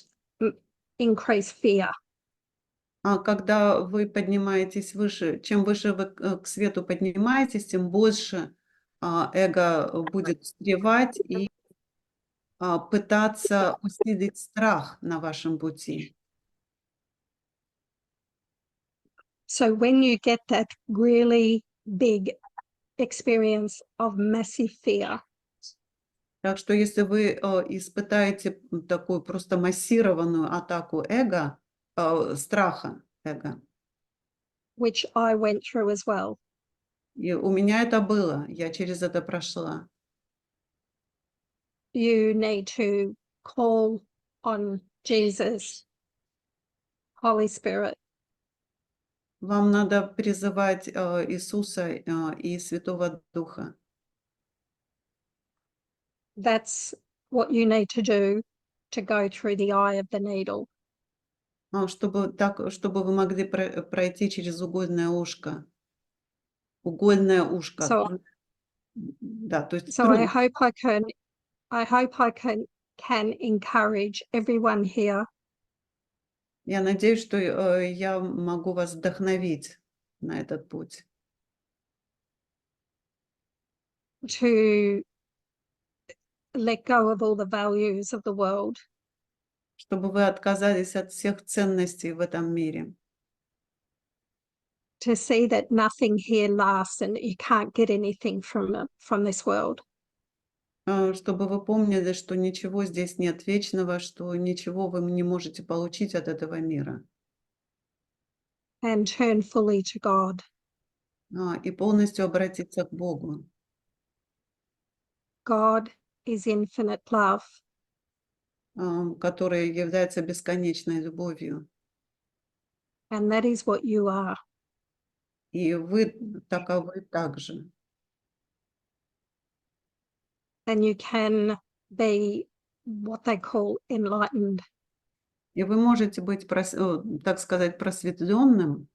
increase fear. Когда вы поднимаетесь выше, чем выше вы к свету поднимаетесь, тем больше эго будет встревать и пытаться усилить страх на вашем пути. So when you get that really big experience of massive fear, Так что если вы испытаете такую просто массированную атаку эго, страха эго, which I went through as well, и у меня это было, я через это прошла. you need to call on Jesus, Holy Spirit, Вам надо призывать Иисуса и Святого Духа. that's what you need to do to go through the eye of the needle. Чтобы вы могли пройти через угольное ушко. Угольное ушко. So, Да, то есть so I hope I can encourage everyone here я надеюсь, что я могу вас вдохновить на этот путь. to let go of all the values of the world, Чтобы вы отказались от всех ценностей в этом мире. to see that nothing here lasts and you can't get anything from this world. Чтобы вы помнили, что ничего здесь нет вечного, что ничего вы не можете получить от этого мира. And turn fully to God. и полностью обратиться к Богу. God is infinite love. Который является бесконечной любовью. And that is what you are. И вы таковы также. And you can be what they call enlightened. И вы можете быть, так сказать, просветленным.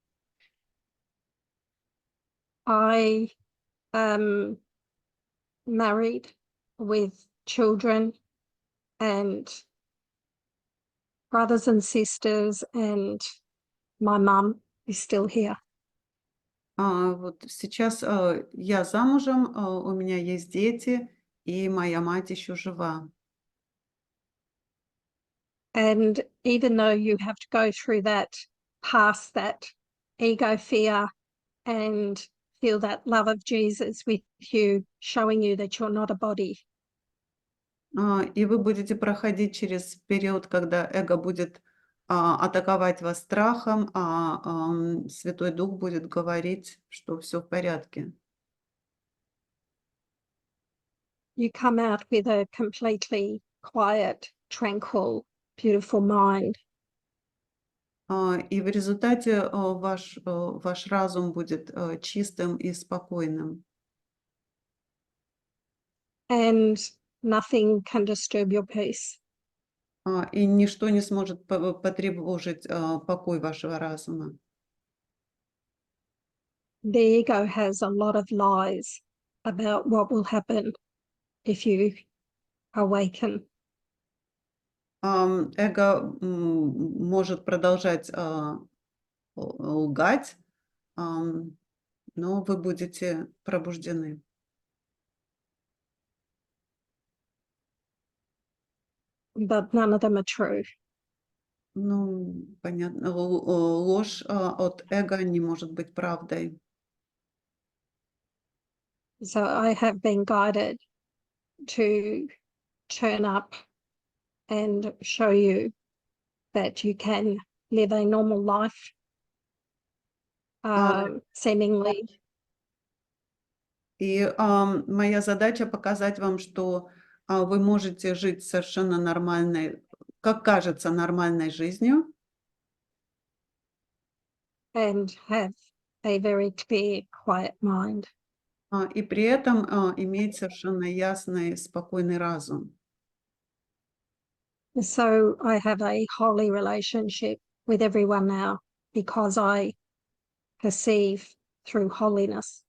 I married with children and brothers and sisters, and my mum is still here. Вот сейчас я замужем, у меня есть дети, и моя мать еще жива. And even though you have to go through that, past that ego fear, and feel that love of Jesus with you, showing you that you're not a body. И вы будете проходить через период, когда эго будет атаковать вас страхом, Святой Дух будет говорить, что все в порядке. You come out with a completely quiet, tranquil, beautiful mind. И в результате ваш разум будет чистым и спокойным. And nothing can disturb your peace. И ничто не сможет потревожить покой вашего разума. The ego has a lot of lies about what will happen if you awaken. Эго может продолжать лгать, но вы будете пробуждены. But none of them are true. Ну, понятно, ложь от эго не может быть правдой. So I have been guided to turn up and show you that you can live a normal life, seemingly. И моя задача показать вам, что вы можете жить совершенно нормальной, как кажется, нормальной жизнью. And have a very clear, quiet mind. И при этом иметь совершенно ясный, спокойный разум. So I have a holy relationship with everyone now because I perceive through holiness.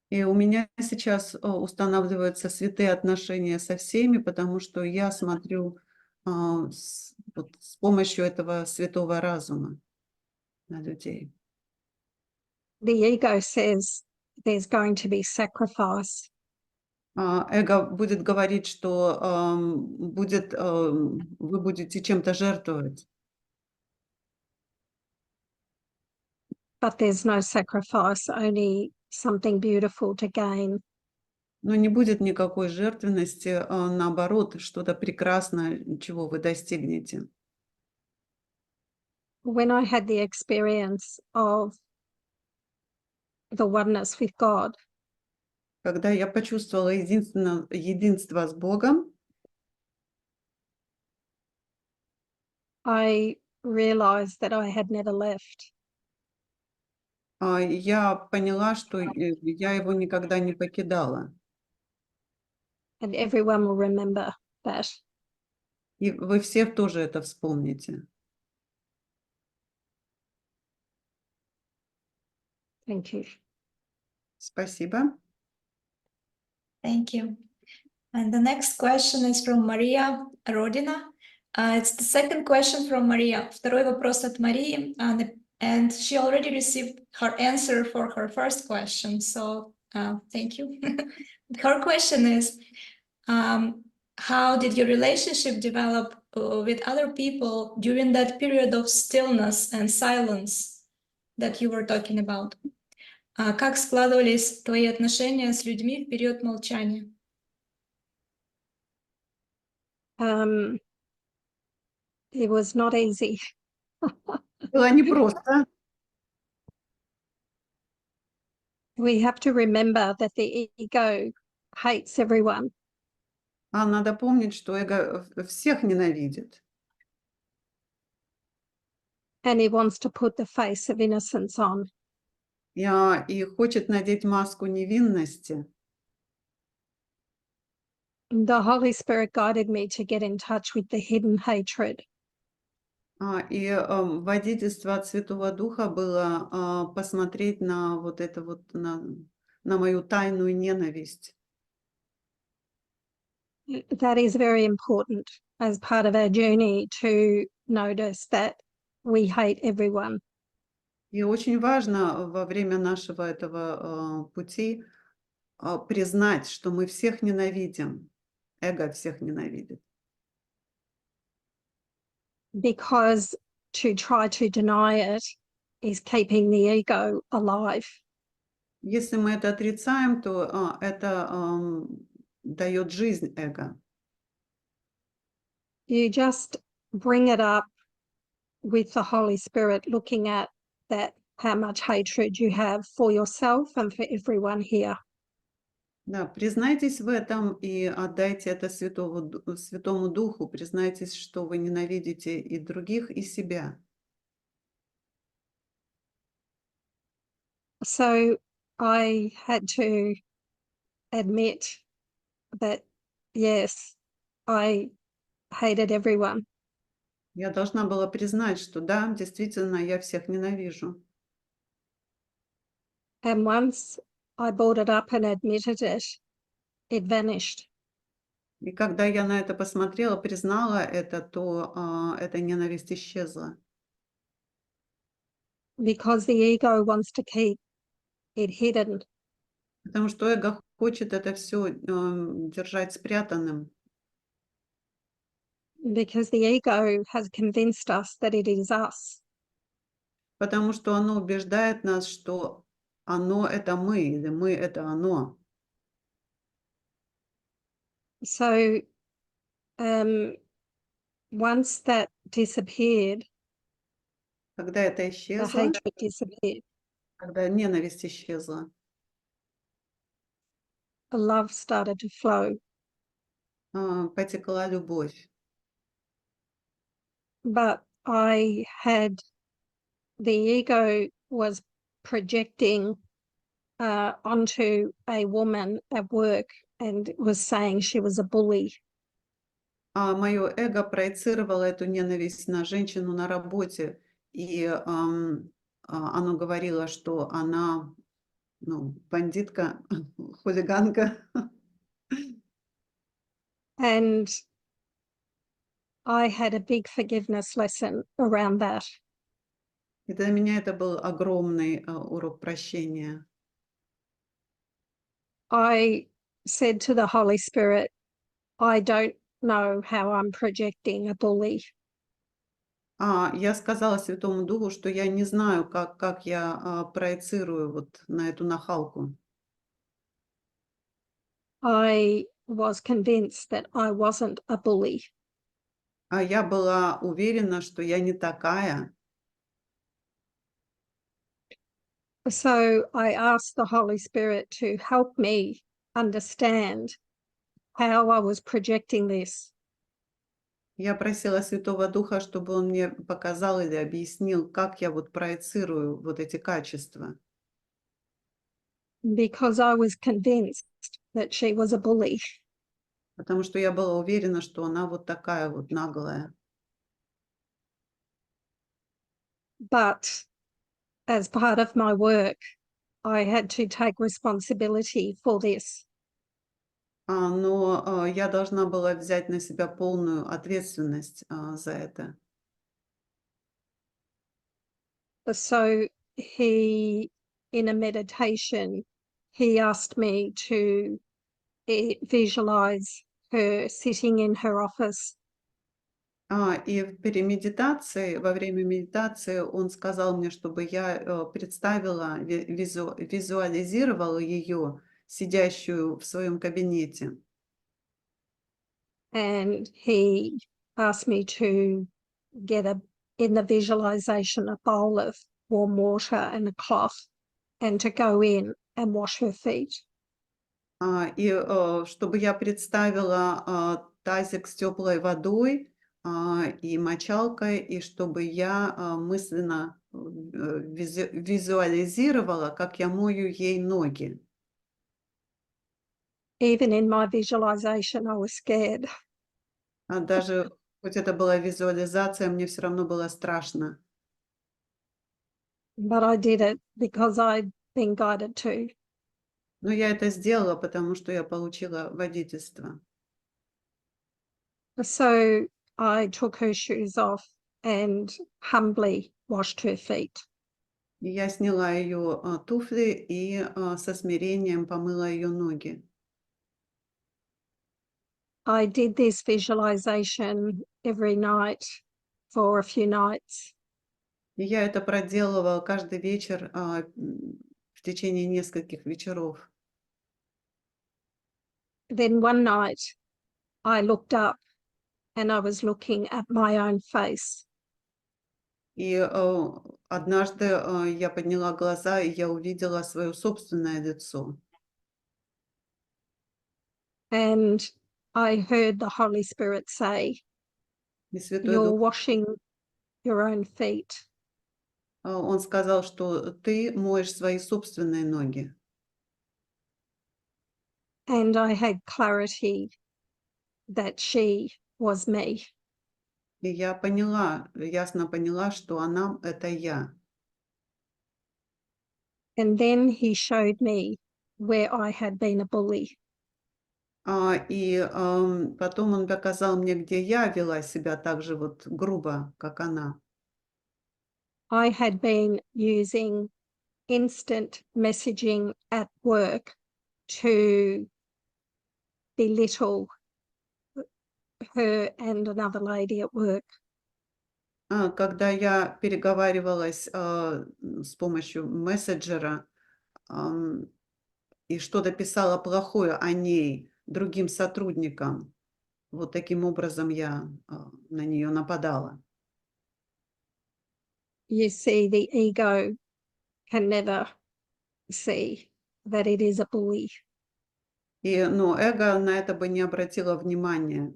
И у меня сейчас устанавливаются святые отношения со всеми, потому что я смотрю вот с помощью этого святого разума на людей. The ego says there's going to be sacrifice. Эго будет говорить, что вы будете чем-то жертвовать. But there's no sacrifice, only something beautiful to gain. Но не будет никакой жертвенности, наоборот, что-то прекрасное, чего вы достигнете. When I had the experience of the oneness with God, Когда я почувствовала единство с Богом, I realized that I had never left. я поняла, что я его никогда не покидала. And everyone will remember that. И вы все тоже это вспомните. Thank you. Спасибо. Thank you. And the next question is from Maria Rodina. It's the second question from Maria. Второй вопрос от Марии. And she already received her answer for her first question. So thank you. Her question is, how did your relationship develop with other people during that period of stillness and silence that you were talking about? Как складывались твои отношения с людьми в период молчания? It was not easy. Было непросто. we have to remember that the ego hates everyone. А надо помнить, что эго всех ненавидит. And he wants to put the face of innocence on. И хочет надеть маску невинности. The Holy Spirit guided me to get in touch with the hidden hatred. Водительство от Святого Духа было посмотреть на вот это вот, на мою тайную ненависть. That is very important as part of our journey to notice that we hate everyone. И очень важно во время нашего этого пути признать, что мы всех ненавидим. Эго всех ненавидит. Because to try to deny it is keeping the ego alive. Если мы это отрицаем, то это дает жизнь эго. You just bring it up with the Holy Spirit, looking at that, how much hatred you have for yourself and for everyone here. Да, признайтесь в этом и отдайте это Святому Духу. Признайтесь, что вы ненавидите и других, и себя. So I had to admit that, yes, I hated everyone. Я должна была признать, что да, действительно, я всех ненавижу. And once I brought it up and admitted it, it vanished. И когда я на это посмотрела, признала это, то эта ненависть исчезла. Because the ego wants to keep it hidden. Потому что эго хочет это все держать спрятанным. Because the ego has convinced us that it is us. Потому что оно убеждает нас, что оно — это мы, или мы — это оно. So once that disappeared, Когда это the исчезло, hatred disappeared, когда ненависть исчезла, love started to flow. потекла любовь. But I had, the ego was projecting onto a woman at work and was saying she was a bully. А мое эго проецировало эту ненависть на женщину на работе, и оно говорило, что она, бандитка, хулиганка. And I had a big forgiveness lesson around that. И для меня это был огромный урок прощения. I said to the Holy Spirit, I don't know how I'm projecting a bully. Я сказала Святому Духу, что я не знаю, как я проецирую вот на эту нахалку. I was convinced that I wasn't a bully. Я была уверена, что я не такая. So I asked the Holy Spirit to help me understand how I was projecting this. Я просила Святого Духа, чтобы он мне показал или объяснил, как я вот проецирую вот эти качества. Because I was convinced that she was a bully. Потому что я была уверена, что она вот такая вот наглая. But as part of my work, I had to take responsibility for this. Но я должна была взять на себя полную ответственность за это. So he, in a meditation, he asked me to visualize her sitting in her office. И во время медитации он сказал мне, чтобы я представила, визуализировала ее, сидящую в своем кабинете. And he asked me to get in the visualization, a bowl of warm water and a cloth, and to go in and wash her feet. Чтобы я представила тазик с теплой водой и мочалкой, и чтобы я мысленно визуализировала, как я мою ей ноги. Even in my visualization, I was scared. Даже хоть это была визуализация, мне все равно было страшно. But I did it because I'd been guided to. Но я это сделала, потому что я получила водительство. So I took her shoes off and humbly washed her feet. И я сняла ее туфли и со смирением помыла ее ноги. I did this visualization every night for a few nights. И я это проделывала каждый вечер в течение нескольких вечеров. Then one night I looked up and I was looking at my own face. И однажды я подняла глаза, и я увидела свое собственное лицо. And I heard the Holy Spirit say, И Святой "You're Дух, washing your own feet." он сказал, что ты моешь свои собственные ноги. And I had clarity that she was me. И я поняла, ясно поняла, что она — это я. And then he showed me where I had been a bully. Потом он показал мне, где я вела себя так же вот грубо, как она. I had been using instant messaging at work to belittle her and another lady at work. Когда я переговаривалась с помощью мессенджера и что-то писала плохое о ней другим сотрудникам, вот таким образом я на нее нападала. You see, the ego can never see that it is a bully. Но эго на это бы не обратило внимания.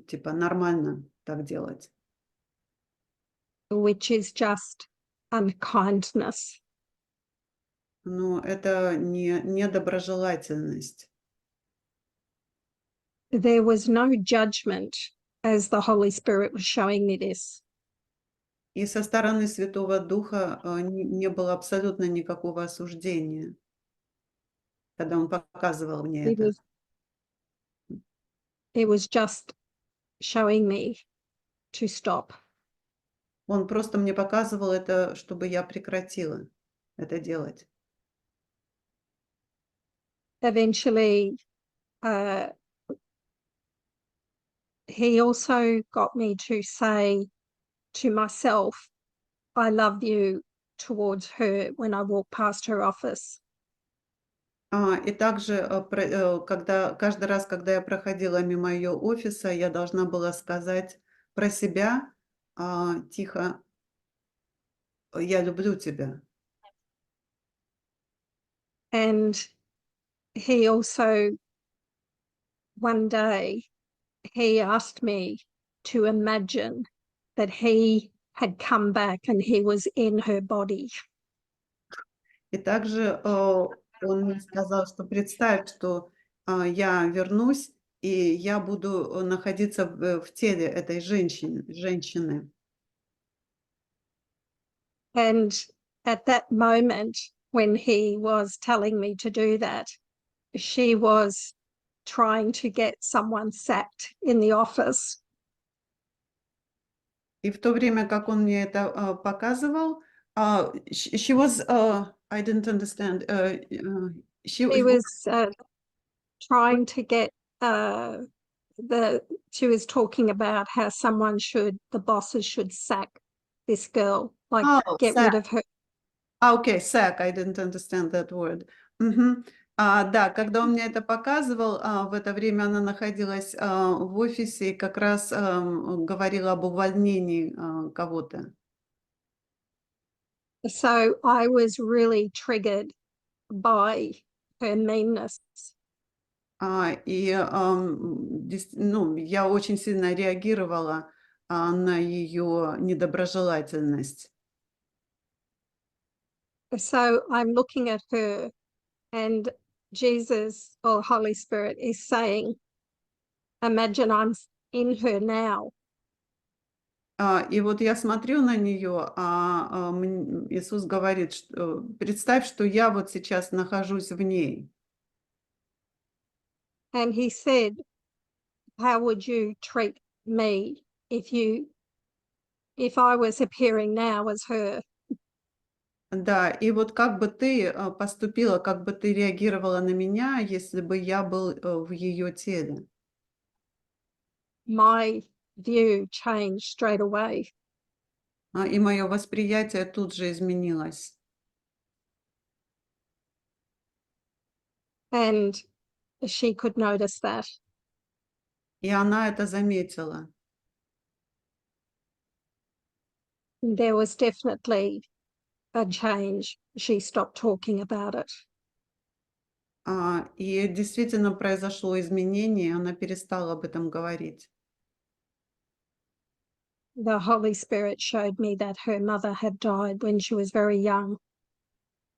Типа нормально так делать. Which is just unkindness. Но это не недоброжелательность. There was no judgment as the Holy Spirit was showing me this. И со стороны Святого Духа не было абсолютно никакого осуждения, когда он показывал мне это. It was just showing me to stop. Он просто мне показывал это, чтобы я прекратила это делать. Eventually, he also got me to say to myself, I love you, towards her when I walk past her office. И также, каждый раз, когда я проходила мимо ее офиса, я должна была сказать про себя тихо: «Я люблю тебя». And he also, one day, he asked me to imagine that he had come back and he was in her body. И также он мне сказал, что представь, что я вернусь, и я буду находиться в теле этой женщины. And at that moment, when he was telling me to do that, she was trying to get someone sacked in the office. И в то время, как он мне это показывал, she was, I didn't understand. She was trying to get she was talking about how the bosses should sack this girl, like get sack. rid of her. Okay, sack, I didn't understand that word. Да, когда он мне это показывал, в это время она находилась в офисе и как раз говорила об увольнении кого-то. So I was really triggered by her meanness. Я очень сильно реагировала на ее недоброжелательность. So I'm looking at her, and Jesus or Holy Spirit is saying, imagine I'm in her now. И вот я смотрю на нее, Иисус говорит, представь, что я вот сейчас нахожусь в ней. And he said, how would you treat me if I was appearing now as her? Да, и вот как бы ты поступила, как бы ты реагировала на меня, если бы я был в ее теле? My view changed straight away. И мое восприятие тут же изменилось. And she could notice that. И она это заметила. There was definitely a change. She stopped talking about it. И действительно произошло изменение, она перестала об этом говорить. The Holy Spirit showed me that her mother had died when she was very young.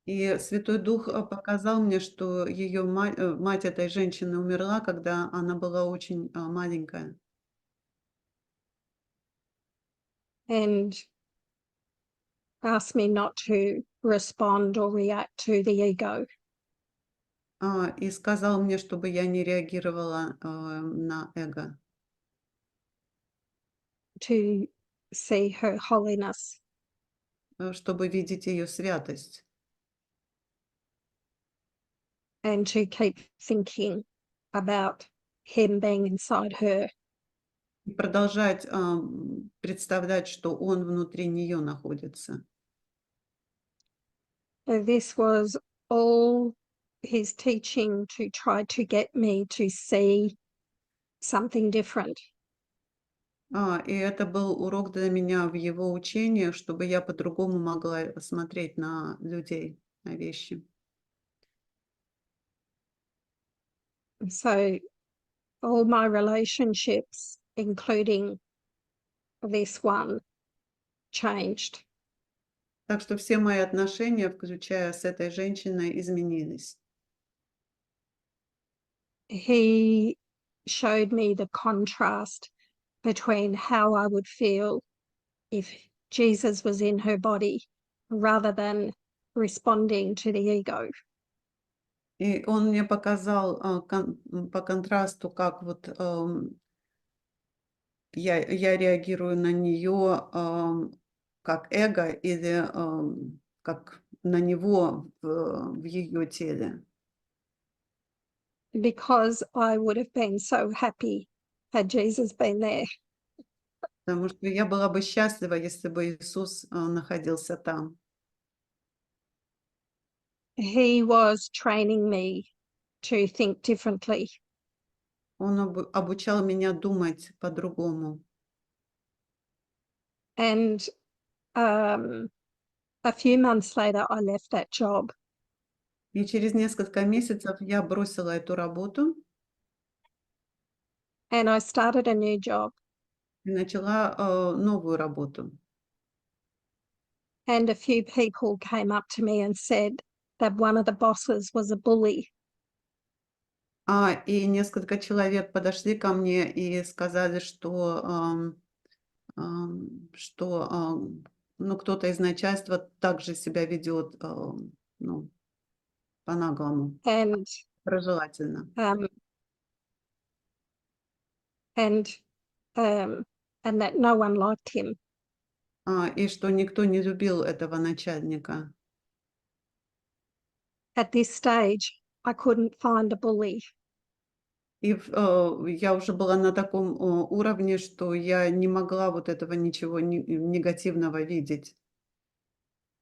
И Святой Дух показал мне, что ее мать этой женщины умерла, когда она была очень маленькая. And asked me not to respond or react to the ego. И сказал мне, чтобы я не реагировала на эго, To see her holiness. чтобы видеть ее святость. And to keep thinking about him being inside her. И продолжать представлять, что он внутри нее находится. This was all his teaching to try to get me to see something different. И это был урок для меня в его учении, чтобы я по-другому могла смотреть на людей, на вещи. So all my relationships, including this one, changed. Так что все мои отношения, включая с этой женщиной, изменились. He showed me the contrast between how I would feel if Jesus was in her body rather than responding to the ego. И он мне показал по контрасту, как вот я реагирую на нее как эго или как на него в ее теле. Because I would have been so happy had Jesus been there. Потому что я была бы счастлива, если бы Иисус находился там. He was training me to think differently. Он обучал меня думать по-другому. And a few months later, I left that job. И через несколько месяцев я бросила эту работу And I started a new job. и начала новую работу. And a few people came up to me and said that one of the bosses was a bully. И несколько человек подошли ко мне и сказали, что кто-то из начальства также себя ведет по-наглому, And доброжелательно. And that no one liked him. И что никто не любил этого начальника. At this stage, I couldn't find a bully. И я уже была на таком уровне, что я не могла вот этого ничего негативного видеть.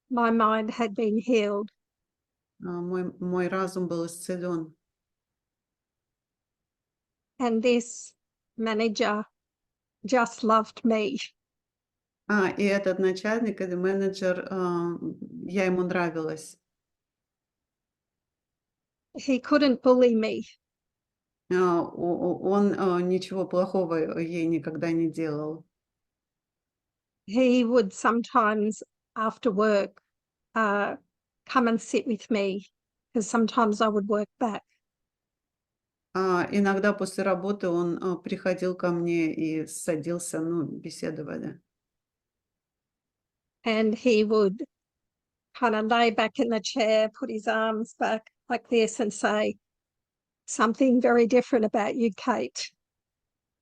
My mind had been healed. Мой разум был исцелен. And this manager just loved me. И этот начальник или менеджер, я ему нравилась. he couldn't bully me. Он ничего плохого ей никогда не делал. He would sometimes after work come and sit with me because sometimes I would work back. Иногда после работы он приходил ко мне и садился, беседовали. And he would kind of lay back in the chair, put his arms back like this and say, something very different about you, Kate.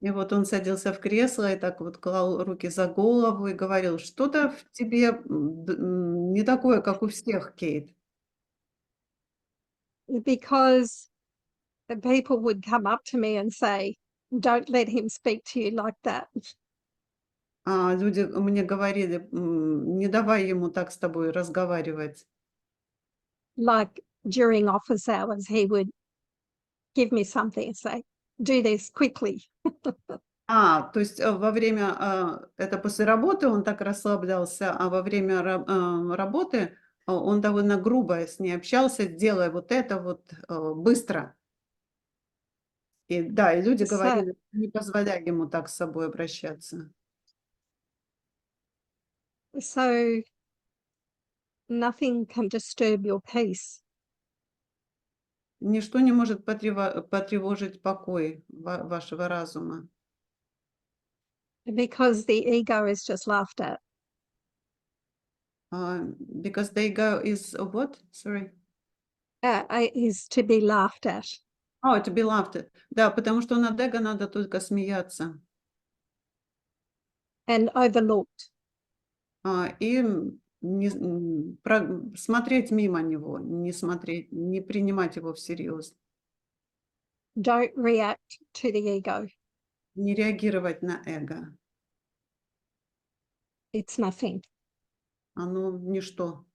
И вот он садился в кресло и так вот клал руки за голову и говорил: что-то в тебе не такое, как у всех, Кейт. Because the people would come up to me and say, don't let him speak to you like that. Люди мне говорили: не давай ему так с тобой разговаривать. Like during office hours, he would give me something and say, do this quickly. То есть во время, это после работы он так расслаблялся, а во время работы он довольно грубо с ней общался: делай вот это вот быстро. И да, и люди говорили: не позволяй ему так с собой обращаться. So nothing can disturb your peace. Ничто не может потревожить покой вашего разума. Because the ego is just laughed at. Because the ego is what? Sorry. Is to be laughed at. To be laughed at. Да, потому что над эго надо только смеяться. And overlooked. И смотреть мимо него, не принимать его всерьез. Don't react to the ego. Не реагировать на эго. It's nothing. Оно ничто.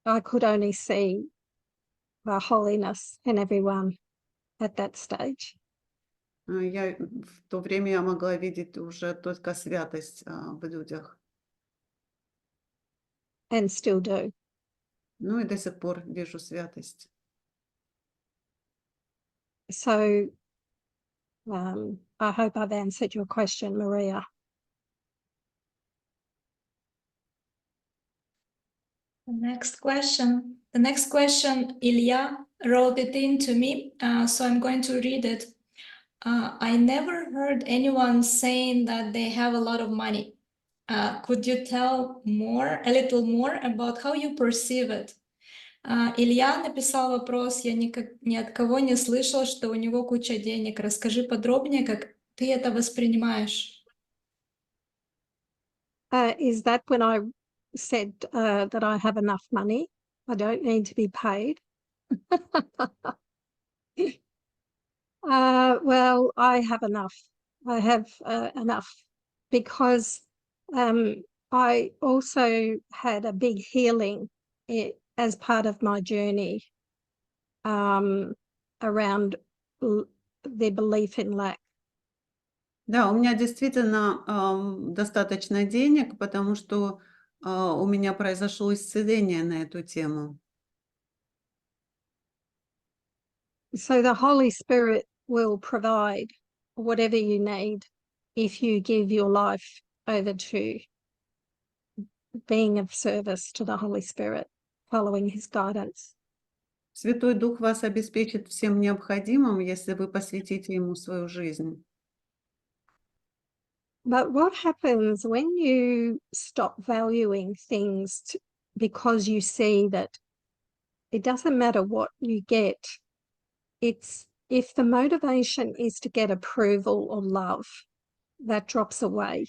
I could only see the holiness in everyone at that stage. В то время я могла видеть уже только святость в людях. And still do. И до сих пор вижу святость. So I hope I've answered your question, Maria. The next question, Ilya wrote it in to me, so I'm going to read it. I never heard anyone saying that they have a lot of money. Could you tell a little more about how you perceive it? Илья написал вопрос: я ни от кого не слышал, что у него куча денег. Расскажи подробнее, как ты это воспринимаешь. Is that when I said that I have enough money? I don't need to be paid. Well, I have enough. I have enough because I also had a big healing as part of my journey around the belief in lack. Да, у меня действительно достаточно денег, потому что у меня произошло исцеление на эту тему. So the Holy Spirit will provide whatever you need if you give your life over to being of service to the Holy Spirit, following his guidance. Святой Дух вас обеспечит всем необходимым, если вы посвятите ему свою жизнь. But what happens when you stop valuing things because you see that it doesn't matter what you get? It's if the motivation is to get approval or love, that drops away.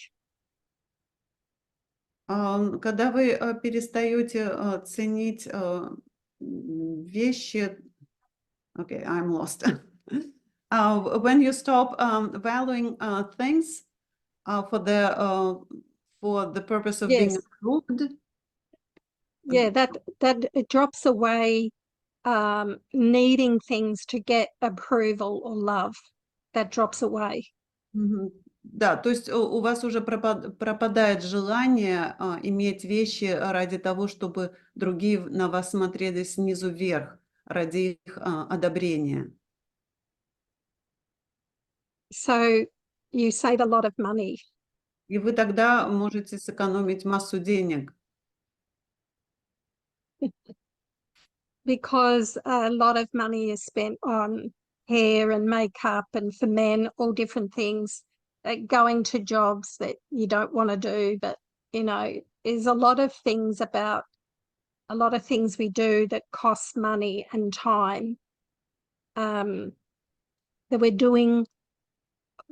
Когда вы перестаете ценить вещи, okay, I'm lost. When you stop valuing things for the purpose of being approved. Yeah, that it drops away. Needing things to get approval or love, that drops away. Да, то есть у вас уже пропадает желание иметь вещи ради того, чтобы другие на вас смотрели снизу вверх, ради их одобрения. So you save a lot of money И вы тогда можете сэкономить массу денег, because a lot of money is spent on hair and makeup, and for men, all different things, going to jobs that you don't want to do. But, you know, there's a lot of things we do that cost money and time, that we're doing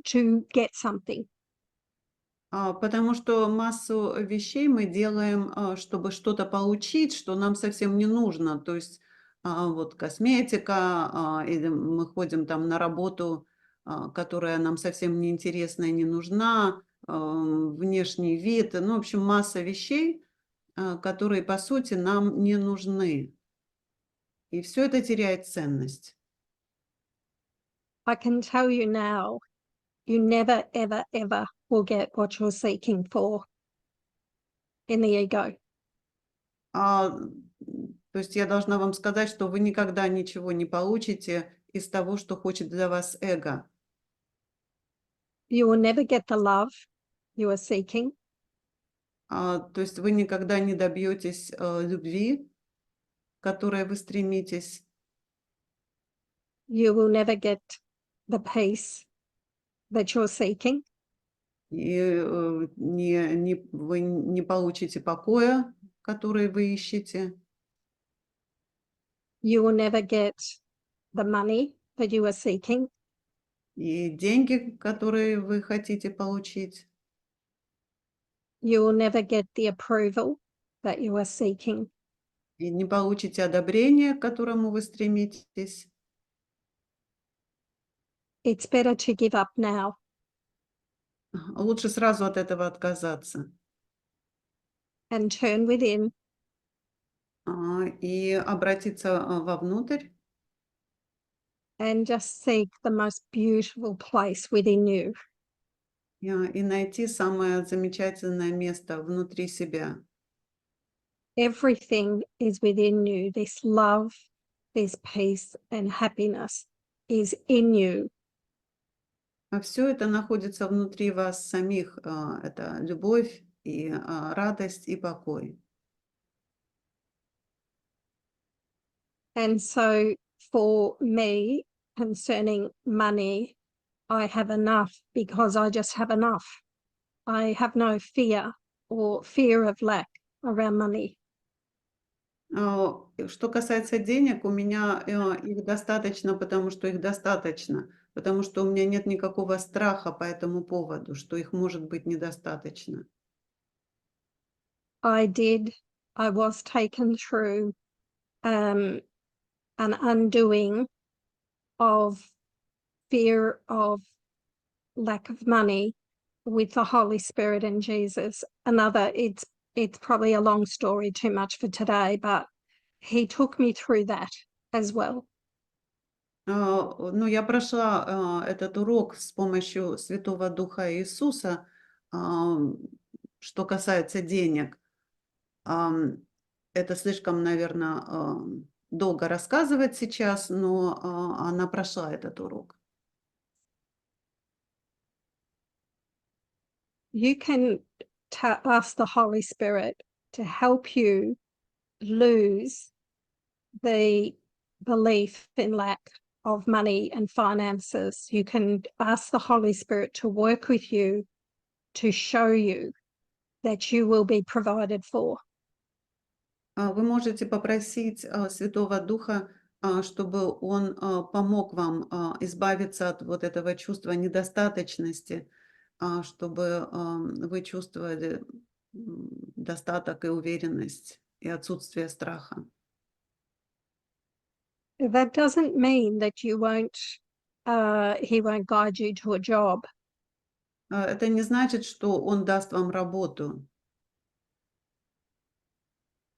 to get something. потому что массу вещей мы делаем, чтобы что-то получить, что нам совсем не нужно. То есть вот косметика, или мы ходим там на работу, которая нам совсем не интересна и не нужна, внешний вид, ну, в общем, масса вещей, которые, по сути, нам не нужны. И все это теряет ценность. I can tell you now, you never, ever, ever will get what you're seeking for in the ego. То есть я должна вам сказать, что вы никогда ничего не получите из того, что хочет для вас эго. You will never get the love you are seeking. То есть вы никогда не добьетесь любви, к которой вы стремитесь. You will never get the peace that you're seeking. И вы не получите покоя, который вы ищете. You will never get the money that you are seeking. И деньги, которые вы хотите получить. You will never get the approval that you are seeking. И не получите одобрение, к которому вы стремитесь. It's better to give up now Лучше сразу от этого отказаться. and turn within И обратиться вовнутрь and just seek the most beautiful place within you. и найти самое замечательное место внутри себя. Everything is within you. This love, this peace and happiness is in you. А все это находится внутри вас самих. Это любовь и радость и покой. And so for me, concerning money, I have enough because I just have enough. I have no fear or fear of lack around money. Что касается денег, у меня их достаточно, потому что их достаточно. Потому что у меня нет никакого страха по этому поводу, что их может быть недостаточно. I was taken through an undoing of fear of lack of money with the Holy Spirit and Jesus. It's probably a long story, too much for today, but he took me through that as well. Ну, я прошла этот урок с помощью Святого Духа Иисуса, что касается денег. Это слишком, наверное, долго рассказывать сейчас, но она прошла этот урок. You can ask the Holy Spirit to help you lose the belief in lack of money and finances. You can ask the Holy Spirit to work with you to show you that you will be provided for. Вы можете попросить Святого Духа, чтобы Он помог вам избавиться от вот этого чувства недостаточности, чтобы вы чувствовали достаток и уверенность и отсутствие страха. That doesn't mean that he won't guide you to a job. Это не значит, что Он даст вам работу.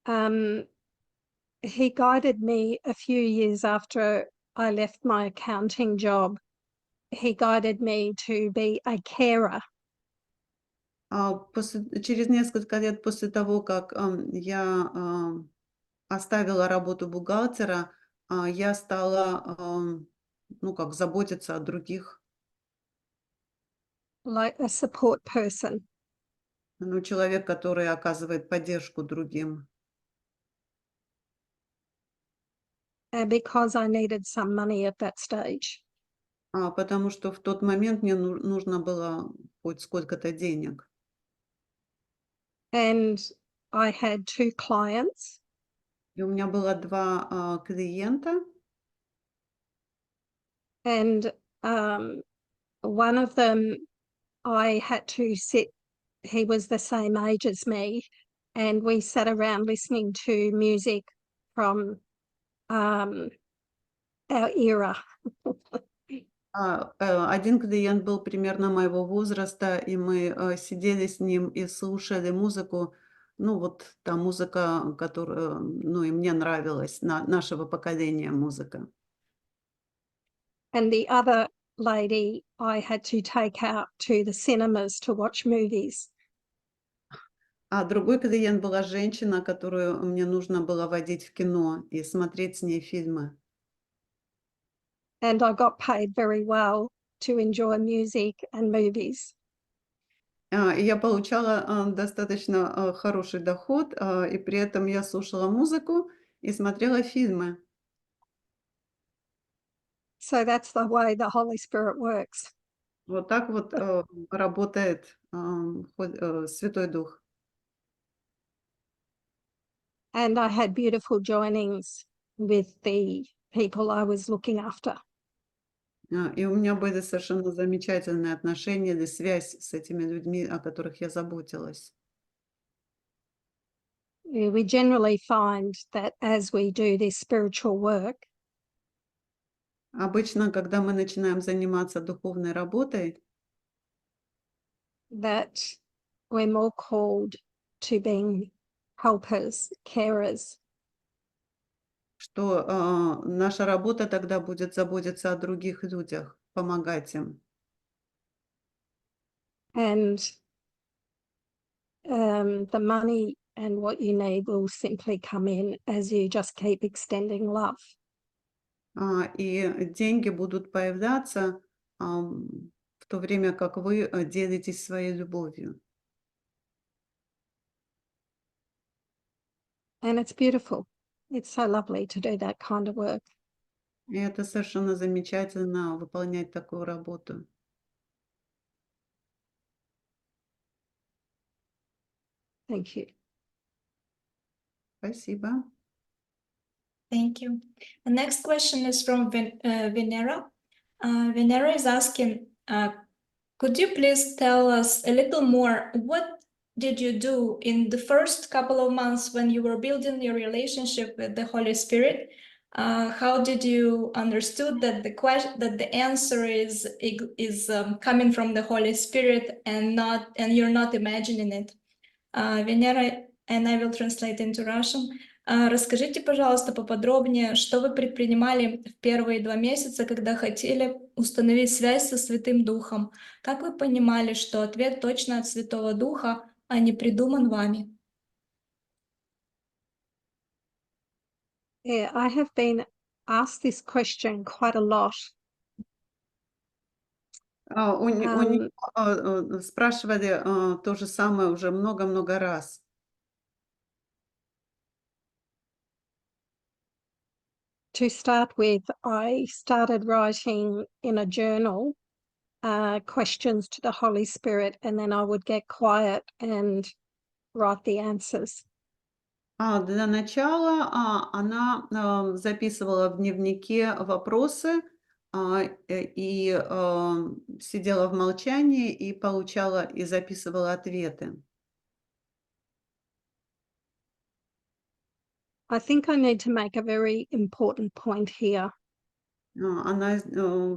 He guided me a few years after I left my accounting job he guided me to be a carer. Через несколько лет после того, как я оставила работу бухгалтера, я стала, ну, как заботиться о других. Like a support person. Ну, человек, который оказывает поддержку другим. And because I needed some money at that stage. Потому что в тот момент мне нужно было хоть сколько-то денег. And I had 2 clients. И у меня было 2 клиента. And one of them, I had to sit, he was the same age as me, and we sat around listening to music from our era. Один клиент был примерно моего возраста, и мы сидели с ним и слушали музыку. Ну, вот та музыка, которая, ну, и мне нравилась, нашего поколения музыка. And the other lady I had to take out to the cinemas to watch movies. А другой клиент была женщина, которую мне нужно было водить в кино и смотреть с ней фильмы. And I got paid very well to enjoy music and movies. И я получала достаточно хороший доход, и при этом я слушала музыку и смотрела фильмы. So that's the way the Holy Spirit works. Вот так вот работает Святой Дух. And I had beautiful joinings with the people I was looking after. И у меня были совершенно замечательные отношения или связь с этими людьми, о которых я заботилась. We generally find that as we do this spiritual work, Обычно, когда мы начинаем заниматься духовной работой, that we're more called to being helpers, carers. что наша работа тогда будет заботиться о других людях, помогать им. And the money and what you need will simply come in as you just keep extending love. И деньги будут появляться в то время, как вы делитесь своей любовью. And it's beautiful. It's so lovely to do that kind of work. И это совершенно замечательно выполнять такую работу. Thank you. Спасибо. Thank you. The next question is from Venera. Venera is asking, could you please tell us a little more, what did you do in the first couple of months when you were building your relationship with the Holy Spirit? How did you understood that the answer is coming from the Holy Spirit and you're not imagining it? Venera, and I will translate into Russian. Расскажите, пожалуйста, поподробнее, что вы предпринимали в первые 2 месяца, когда хотели установить связь со Святым Духом. Как вы понимали, что ответ точно от Святого Духа, а не придуман вами? Yeah, I have been asked this question quite a lot. У него спрашивали то же самое уже много-много раз. To start with, I started writing in a journal questions to the Holy Spirit, and then I would get quiet and write the answers. Для начала она записывала в дневнике вопросы и сидела в молчании и получала и записывала ответы. I think I need to make a very important point here. Она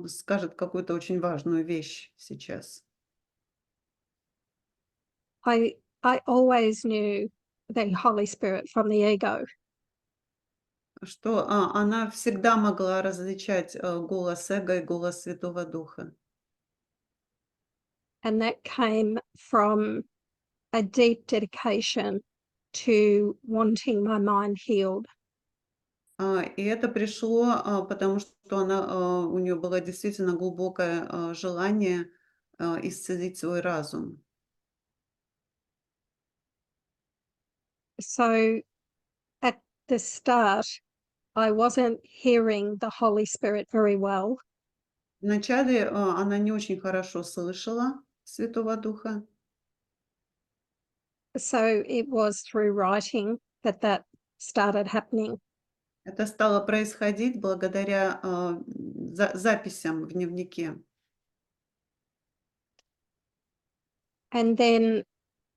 скажет какую-то очень важную вещь сейчас. I always knew the Holy Spirit from the ego. Что она всегда могла различать голос эго и голос Святого Духа. and that came from a deep dedication to wanting my mind healed. И это пришло, потому что у нее было действительно глубокое желание исцелить свой разум. So at the start, I wasn't hearing the Holy Spirit very well. Вначале она не очень хорошо слышала Святого Духа, So it was through writing that started happening. это стало происходить благодаря записям в дневнике. And then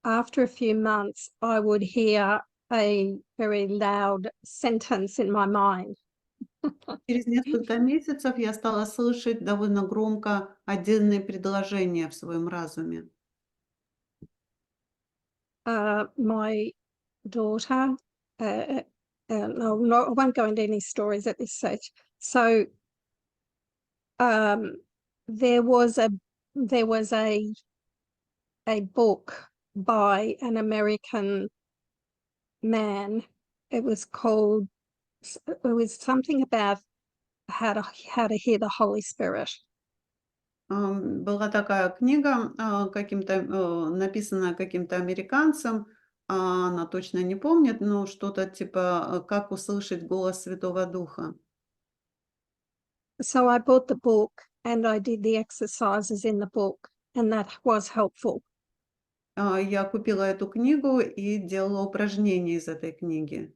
after a few months, I would hear a very loud sentence in my mind. Через несколько месяцев я стала слышать довольно громко отдельные предложения в своем разуме. My daughter, no, I won't go into any stories at this stage. So there was a book by an American man. It was something about how to hear the Holy Spirit. Была такая книга, написанная каким-то американцем, она точно не помнит, но что-то типа «Как услышать голос Святого Духа». So I bought the book and I did the exercises in the book, and that was helpful. Я купила эту книгу и делала упражнения из этой книги.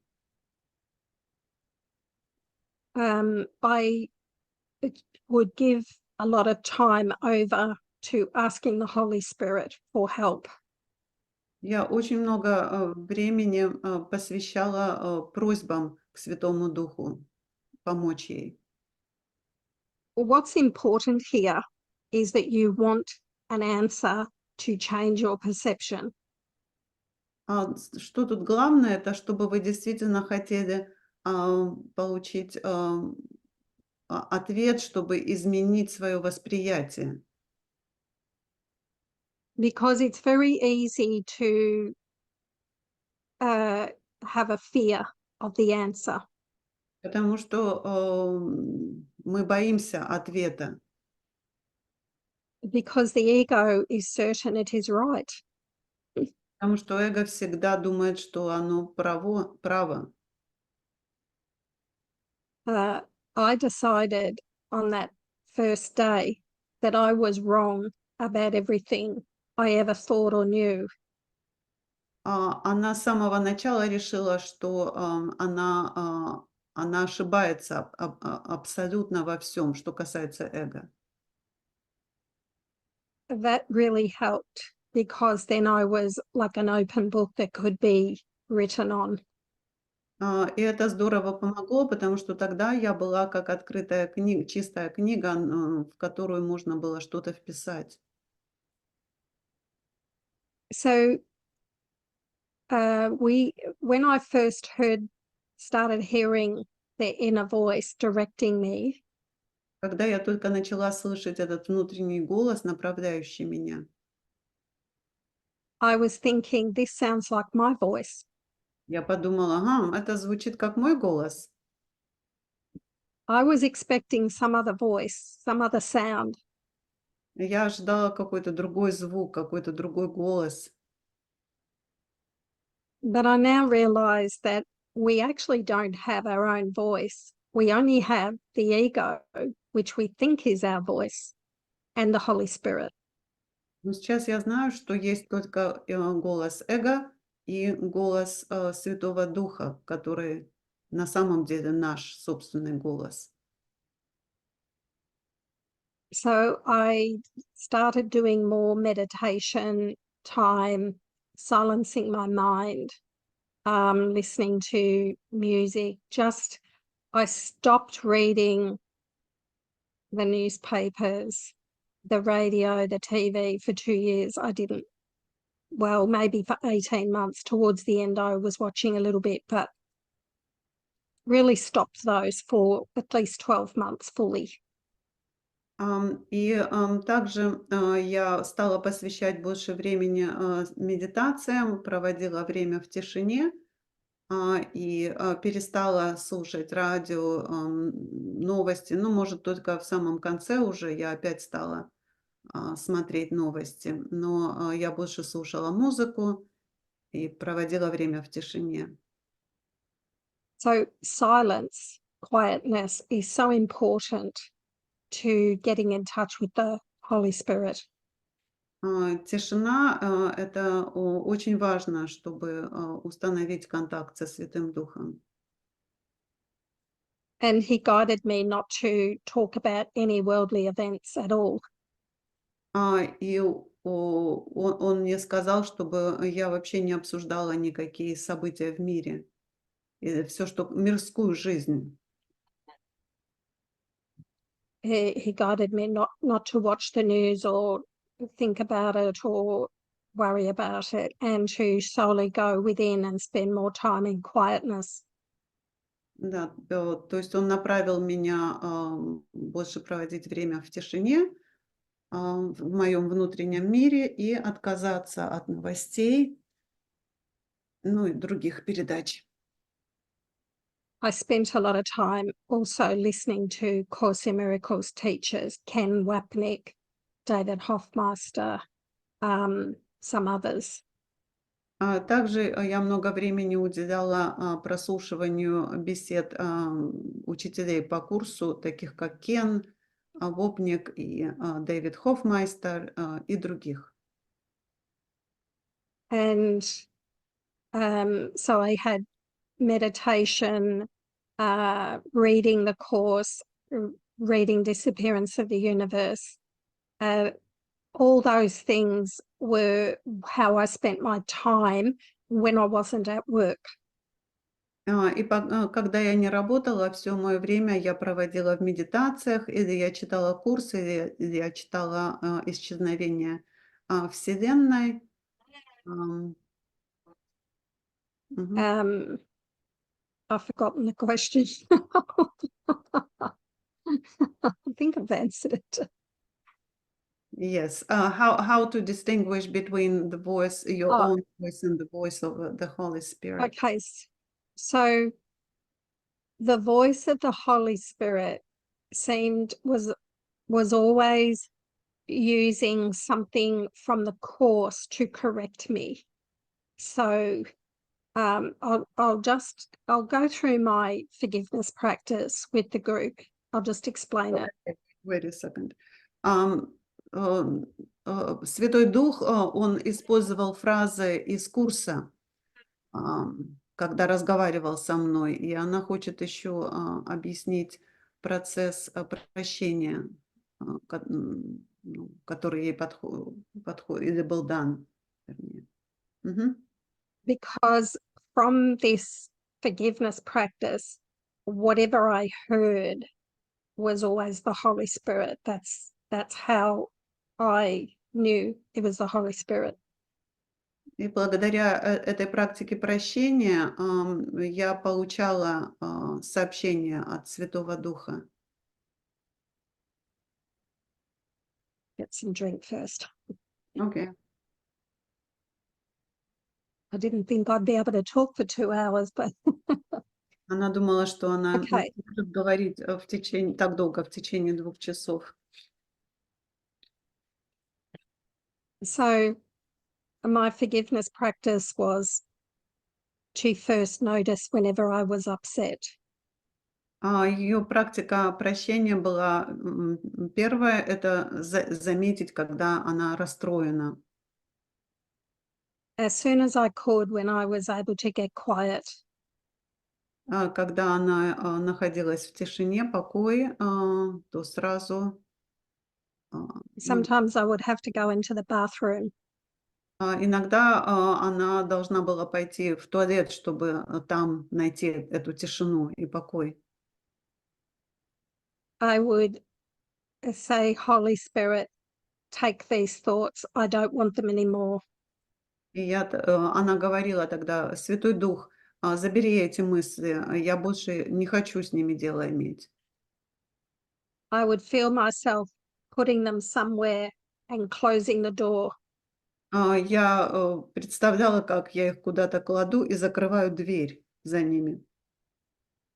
I would give a lot of time over to asking the Holy Spirit for help. Я очень много времени посвящала просьбам к Святому Духу помочь ей. What's important here is that you want an answer to change your perception. Что тут главное, это чтобы вы действительно хотели получить ответ, чтобы изменить свое восприятие. Because it's very easy to have a fear of the answer. Потому что мы боимся ответа. Because the ego is certain it is right. Потому что эго всегда думает, что оно право. I decided on that first day that I was wrong about everything I ever thought or knew. Она с самого начала решила, что она ошибается абсолютно во всем, что касается эго. That really helped because then I was like an open book that could be written on. И это здорово помогло, потому что тогда я была как открытая книга, чистая книга, в которую можно было что-то вписать. So when I first started hearing the inner voice directing me, Когда я только начала слышать этот внутренний голос, направляющий меня, I was thinking, this sounds like my voice. я подумала, ага, это звучит как мой голос. I was expecting some other voice, some other sound. Я ожидала какой-то другой звук, какой-то другой голос. But I now realize that we actually don't have our own voice. We only have the ego, which we think is our voice, and the Holy Spirit. Но сейчас я знаю, что есть только голос эго и голос Святого Духа, который на самом деле наш собственный голос. So I started doing more meditation time, silencing my mind, listening to music. I stopped reading the newspapers, the radio, the TV for 2 years. I didn't, well, maybe for 18 months. Towards the end, I was watching a little bit, but really stopped those for at least 12 months fully. Также я стала посвящать больше времени медитациям, проводила время в тишине и перестала слушать радио, новости. Ну, может, только в самом конце уже я опять стала смотреть новости, но я больше слушала музыку и проводила время в тишине. So silence, quietness is so important to getting in touch with the Holy Spirit. Тишина это очень важно, чтобы установить контакт со Святым Духом. And he guided me not to talk about any worldly events at all. Он мне сказал, чтобы я вообще не обсуждала никакие события в мире, все, что мирскую жизнь. He guided me not to watch the news or think about it or worry about it, and to solely go within and spend more time in quietness. Да, то есть он направил меня больше проводить время в тишине, в моем внутреннем мире и отказаться от новостей, ну и других передач. I spent a lot of time also listening to Course in Miracles teachers, Ken Wapnick, David Hoffmeister, some others. Также я много времени уделяла прослушиванию бесед учителей по курсу, таких как Кен Вопник и Дэвид Хофмайстер и других. And so I had meditation, reading the Course, reading Disappearance of the Universe. All those things were how I spent my time when I wasn't at work. Когда я не работала, все мое время я проводила в медитациях, или я читала курсы, или я читала «Исчезновение Вселенной». Мгм. I've forgotten the question. I think I've answered it. Yes. How to distinguish between the voice, your Oh. own voice, and the voice of the Holy Spirit? Okay, so the voice of the Holy Spirit was always using something from the Course to correct me. So I'll go through my forgiveness practice with the group. I'll just explain it. Wait a second. Святой Дух, он использовал фразы из курса, когда разговаривал со мной, и она хочет еще объяснить процесс прощения, который ей подходит или был дан. Вернее. Мгм. Because from this forgiveness practice, whatever I heard was always the Holy Spirit. That's how I knew it was the Holy Spirit. И благодаря этой практике прощения я получала сообщения от Святого Духа. Get some drink first. Окей. I didn't think I'd be able to talk for 2 hours, but Она думала, что она не Okay. может говорить так долго, в течение 2 часов. so my forgiveness practice was to first notice whenever I was upset. Ее практика прощения была, первое — это заметить, когда она расстроена. As soon as I could, when I was able to get quiet, Когда она находилась в тишине, покое, то сразу, ну, sometimes I would have to go into the bathroom. иногда она должна была пойти в туалет, чтобы там найти эту тишину и покой. I would say, Holy Spirit, take these thoughts. I don't want them anymore. И она говорила тогда: «Святой Дух, забери эти мысли, я больше не хочу с ними дело иметь». I would feel myself putting them somewhere and closing the door. Я представляла, как я их куда-то кладу и закрываю дверь за ними.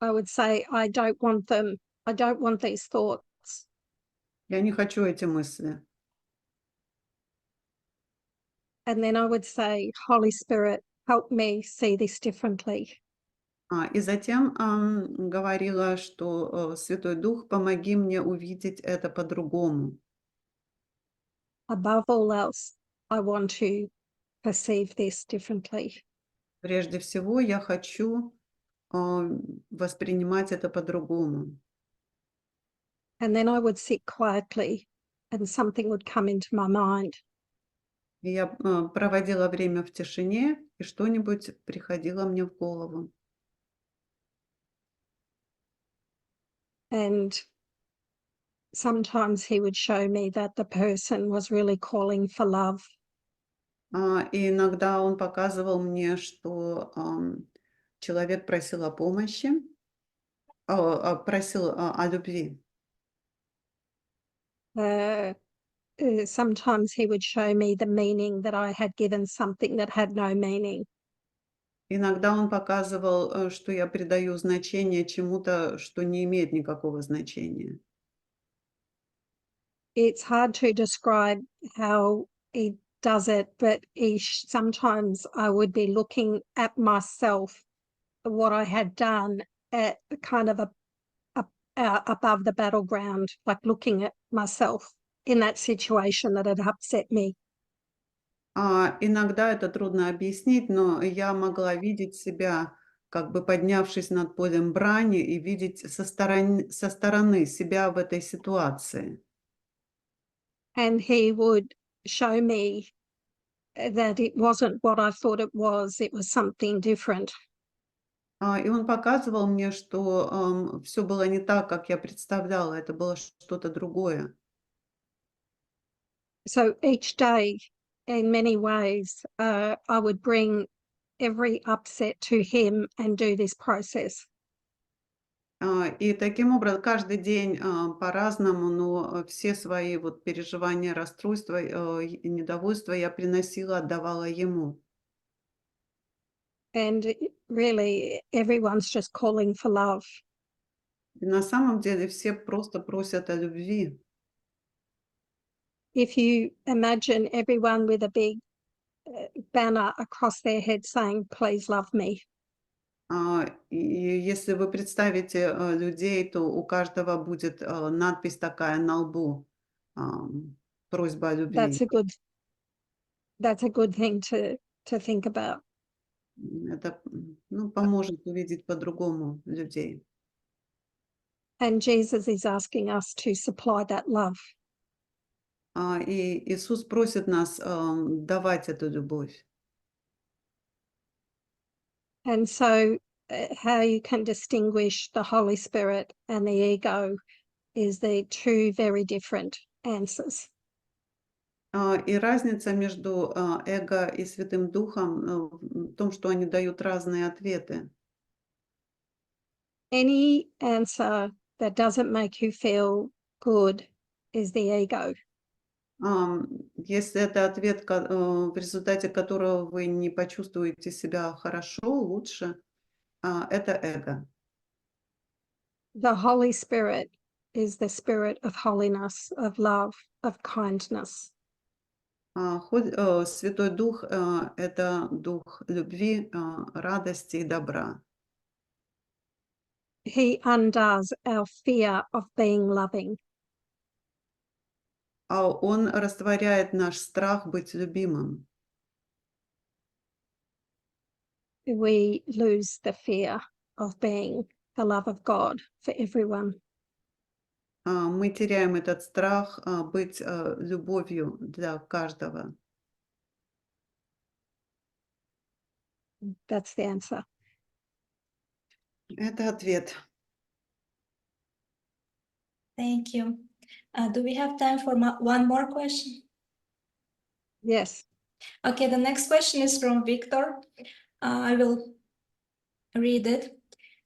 I would say, I don't want them. I don't want these thoughts. Я не хочу эти мысли. And then I would say, Holy Spirit, help me see this differently. И затем говорила, что Святой Дух, помоги мне увидеть это по-другому. Above all else, I want to perceive this differently. Прежде всего, я хочу воспринимать это по-другому. And then I would sit quietly and something would come into my mind. И я проводила время в тишине, и что-нибудь приходило мне в голову. And sometimes he would show me that the person was really calling for love. И иногда он показывал мне, что человек просил о помощи, просил о любви. Sometimes he would show me the meaning that I had given something that had no meaning. Иногда он показывал, что я придаю значение чему-то, что не имеет никакого значения. It's hard to describe how he does it, but sometimes I would be looking at myself, what I had done at kind of above the battleground, like looking at myself in that situation that had upset me. Иногда это трудно объяснить, но я могла видеть себя, как бы поднявшись над полем брани, и видеть со стороны себя в этой ситуации. And he would show me that it wasn't what I thought it was something different. И он показывал мне, что все было не так, как я представляла, это было что-то другое. So each day, in many ways, I would bring every upset to him and do this process. И таким образом каждый день по-разному, но все свои вот переживания, расстройства, и недовольства я приносила, отдавала ему. And really, everyone's just calling for love. И на самом деле все просто просят о любви. If you imagine everyone with a big banner across their head saying, "Please love me." И если вы представите людей, то у каждого будет надпись такая на лбу, просьба о любви. That's a good thing to think about. Это поможет увидеть по-другому людей. And Jesus is asking us to supply that love. И Иисус просит нас давать эту любовь. And so how you can distinguish the Holy Spirit and the ego is they're two very different answers. И разница между эго и Святым Духом в том, что они дают разные ответы. Any answer that doesn't make you feel good is the ego. Если это ответ, в результате которого вы не почувствуете себя хорошо, лучше, это эго. The Holy Spirit is the spirit of holiness, of love, of kindness. Святой Дух — это дух любви, радости и добра. He undoes our fear of being loving. Он растворяет наш страх быть любимым. We lose the fear of being the love of God for everyone. Мы теряем этот страх быть любовью для каждого. That's the answer. Это ответ. Thank you. Do we have time for one more question? Yes. Okay, the next question is from Victor. I will read it.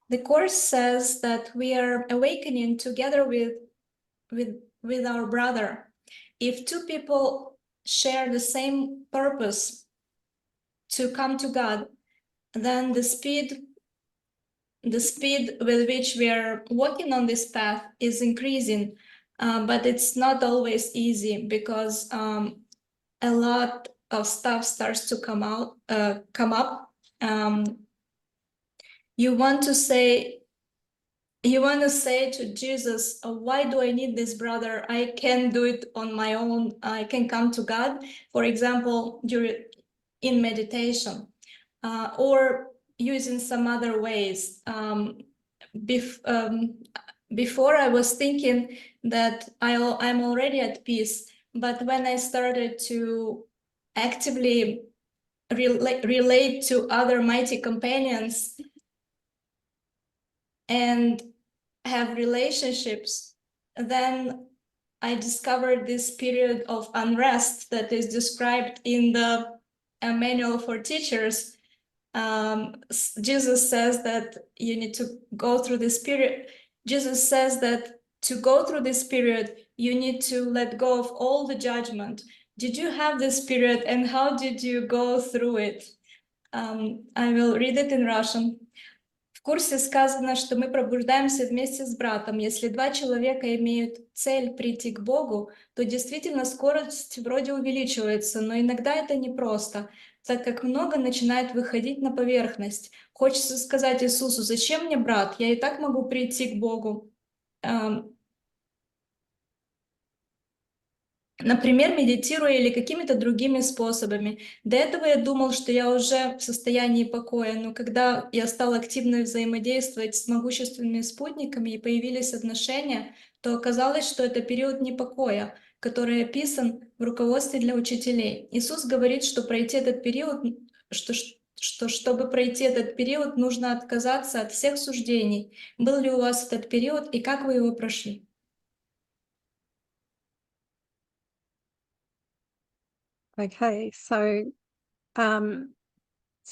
The Course says that we are awakening together with with our brother. If two people share the same purpose to come to God, then the speed with which we are walking on this path is increasing, but it's not always easy because a lot of stuff starts to come up. You want to say to Jesus, why do I need this brother? I can do it on my own. I can come to God, for example, in meditation, or using some other ways. Before I was thinking that I'm already at peace, but when I started to actively relate to other mighty companions and have relationships, then I discovered this period of unrest that is described in the manual for teachers. Jesus says that you need to go through this period. Jesus says that to go through this period, you need to let go of all the judgment. Did you have this period, and how did you go through it? I will read it in Russian. В курсе сказано, что мы пробуждаемся вместе с братом. Если два человека имеют цель прийти к Богу, то действительно скорость вроде увеличивается, но иногда это непросто, так как много начинает выходить на поверхность. Хочется сказать Иисусу: зачем мне брат? Я и так могу прийти к Богу. Например, медитируя или какими-то другими способами. До этого я думал, что я уже в состоянии покоя, но когда я стал активно взаимодействовать с могущественными спутниками и появились отношения, то оказалось, что это период непокоя, который описан в руководстве для учителей. Иисус говорит, что пройти этот период, чтобы пройти этот период, нужно отказаться от всех суждений. Был ли у вас этот период и как вы его прошли? Okay, so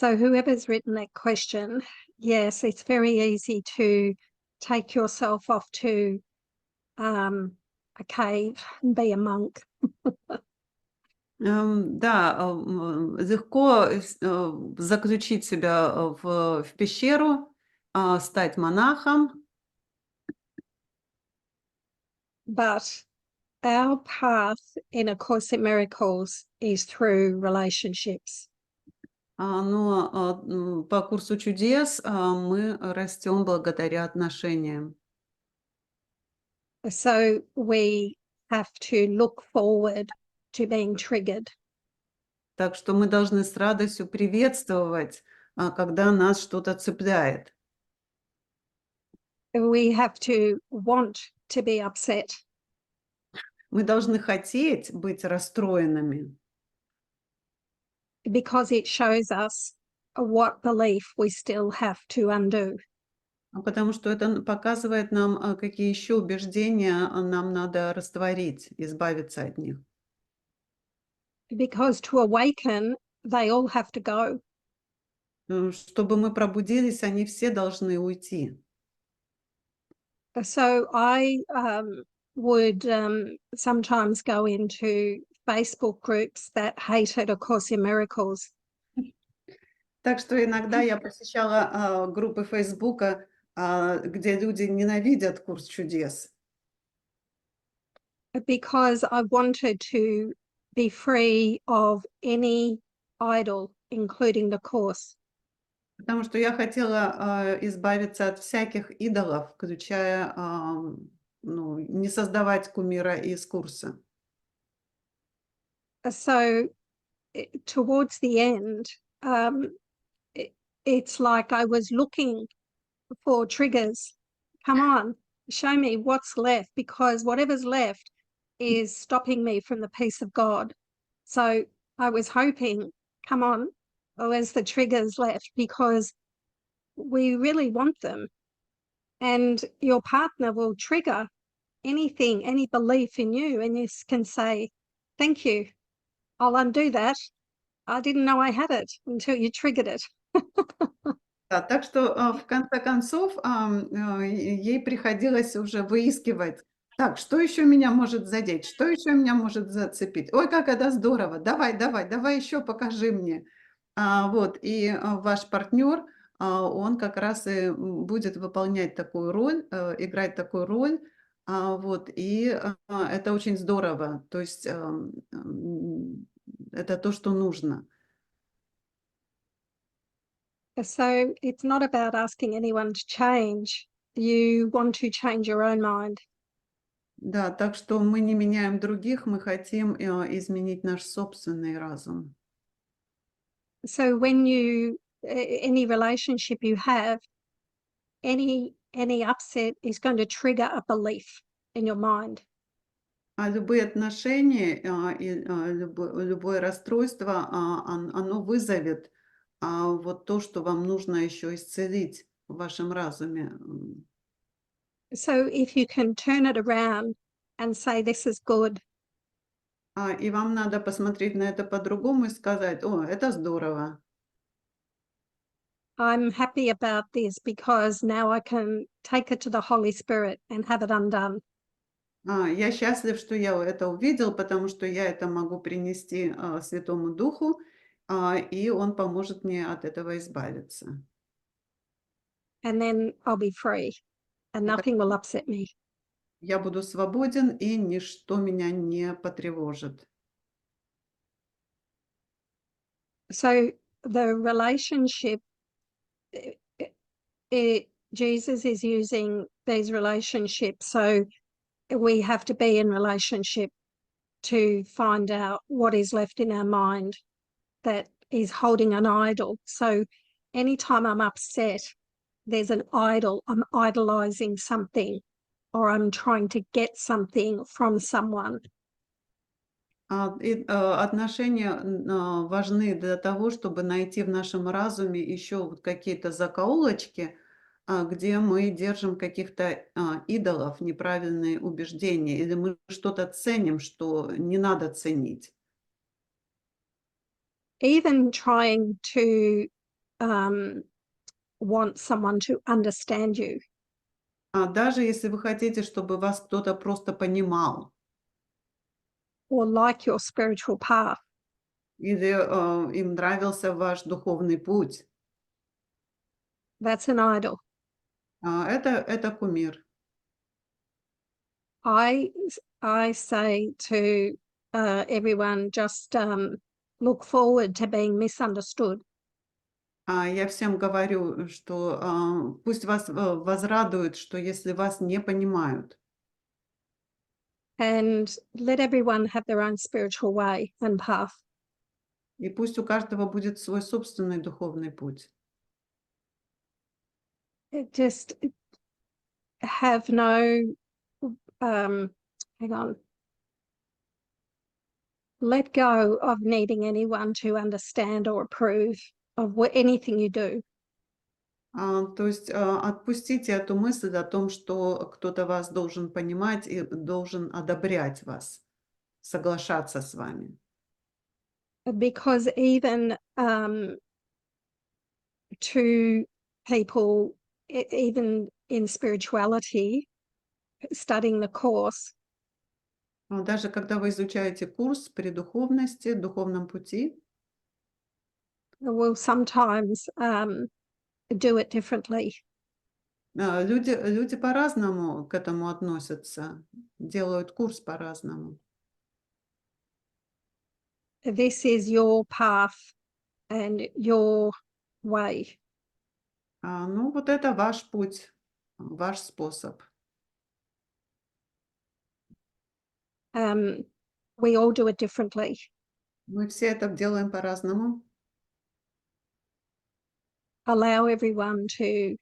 whoever's written that question, yes, it's very easy to take yourself off to a cave and be a monk. Да, легко заключить себя в пещеру, стать монахом. But our path in A Course in Miracles is through relationships. Но по курсу чудес мы растем благодаря отношениям. So we have to look forward to being triggered. Так что мы должны с радостью приветствовать, когда нас что-то цепляет. We have to want to be upset. Мы должны хотеть быть расстроенными, Because it shows us what belief we still have to undo. потому что это показывает нам, какие еще убеждения нам надо растворить, избавиться от них. Because to awaken, they all have to go. Чтобы мы пробудились, они все должны уйти. So I would sometimes go into Facebook groups that hated A Course in Miracles. Так что иногда я посещала группы Фейсбука, где люди ненавидят курс чудес. Because I wanted to be free of any idol, including the Course. Потому что я хотела избавиться от всяких идолов, включая не создавать кумира из курса. So towards the end, it's like I was looking for triggers. Come on, show me what's left, because whatever's left is stopping me from the peace of God. So I was hoping, come on, where's the triggers left? Because we really want them. And your partner will trigger anything, any belief in you, and you can say, thank you, I'll undo that. I didn't know I had it until you triggered it. Да, так что в конце концов ей приходилось уже выискивать Так, что еще меня может задеть? Что еще меня может зацепить? Ой, как это здорово! Давай еще покажи мне. Вот, и ваш партнер, он как раз и будет выполнять такую роль, играть такую роль. Вот, и это очень здорово. То есть это то, что нужно. So it's not about asking anyone to change. You want to change your own mind. Да, так что мы не меняем других, мы хотим изменить наш собственный разум. So when you any relationship you have, any upset is going to trigger a belief in your mind. А любые отношения, любое расстройство, оно вызовет вот то, что вам нужно еще исцелить в вашем разуме. So if you can turn it around and say this is good, И вам надо посмотреть на это по-другому и сказать: "О, это здорово. I'm happy about this because now I can take it to the Holy Spirit and have it undone." Я счастлив, что я это увидел, потому что я это могу принести Святому Духу, и Он поможет мне от этого избавиться. And then I'll be free and И nothing will upset me. я буду свободен, и ничто меня не потревожит. So the relationship, Jesus is using these relationships. So we have to be in relationship to find out what is left in our mind that is holding an idol. So anytime I'm upset, there's an idol. I'm idolizing something or I'm trying to get something from someone. Отношения важны для того, чтобы найти в нашем разуме еще вот какие-то закоулочки, где мы держим каких-то идолов, неправильные убеждения, или мы что-то ценим, что не надо ценить. Even trying to want someone to understand you. Даже если вы хотите, чтобы вас кто-то просто понимал, Or like your spiritual path. или им нравился ваш духовный путь, That's an idol. это кумир. I say to everyone, just look forward to being misunderstood. Я всем говорю, что пусть вас возрадует, что если вас не понимают, And let everyone have their own spiritual way and path. и пусть у каждого будет свой собственный духовный путь. Just have no, hang on. Let go of needing anyone to understand or approve of anything you do. То есть отпустите эту мысль о том, что кто-то вас должен понимать и должен одобрять вас, соглашаться с вами. Because even to people, even in spirituality, studying the course, Даже когда вы изучаете курс при духовности, духовном пути, will sometimes do it differently. люди по-разному к этому относятся, делают курс по-разному. This is your path and your way. Ну, вот это ваш путь, ваш способ. We all do it differently. Мы все это делаем по-разному. Allow everyone to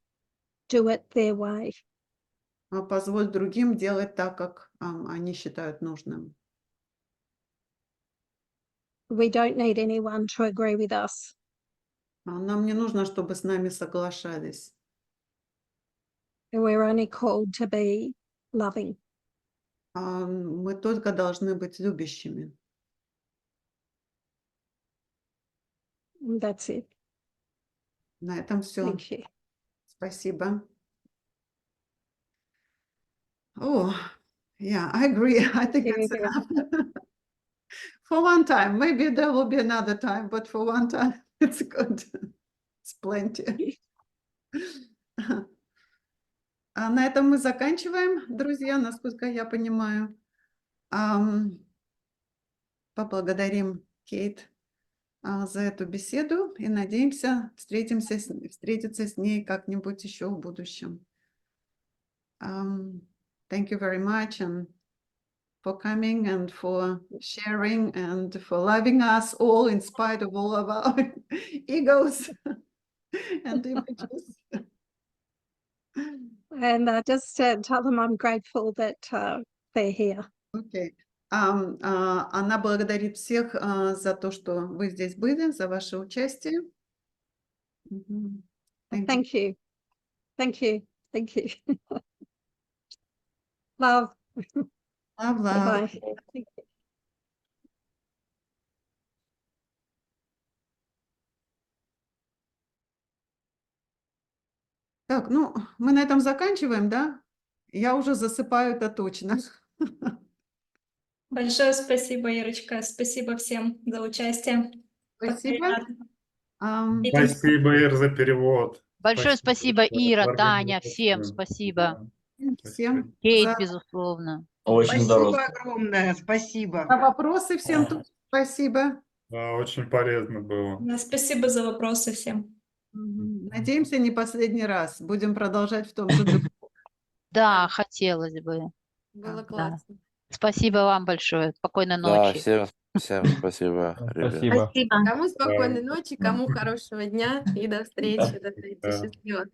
do it their way. Позволь другим делать так, как они считают нужным. We don't need anyone to agree with us. Нам не нужно, чтобы с нами соглашались. We're only called to be loving. Мы только должны быть любящими. That's it. На этом все. Thank you. Спасибо. О, Yeah, I agree. I think Very it's good. enough. For one time. Maybe there will be another time, but for one time, it's good. It's plenty. На этом мы заканчиваем, друзья, насколько я понимаю. Поблагодарим Кейт за эту беседу и надеемся встретиться с ней как-нибудь еще в будущем. Thank you very much and for coming and for sharing and for loving us all in spite of all of our egos and images. And just tell them I'm grateful that they're here. Okay. Она благодарит всех за то, что вы здесь были, за ваше участие. Мгм. Thank you. Thank you. Thank you. Thank you. Love. Love, love. Bye. Thank you. Так, ну, мы на этом заканчиваем, да? Я уже засыпаю, это точно. Большое спасибо, Ирочка. Спасибо всем за участие. Спасибо. И Спасибо, Ир, за перевод. Большое спасибо, Ира, за Таня, организацию. всем спасибо. Всем Кейт, за безусловно. Очень Спасибо здорово. огромное, спасибо. вопросы, всем тут спасибо. Да, очень полезно было. Да, спасибо за вопросы всем. Надеемся, не последний раз. Будем продолжать в том же духе. Да, хотелось бы. Было Да. классно. Спасибо вам большое. Спокойной Да, ночи. всем спасибо, ребят. Спасибо. Кому спокойной ночи, кому хорошего дня и до встречи. До встречи. Да. Счастливо.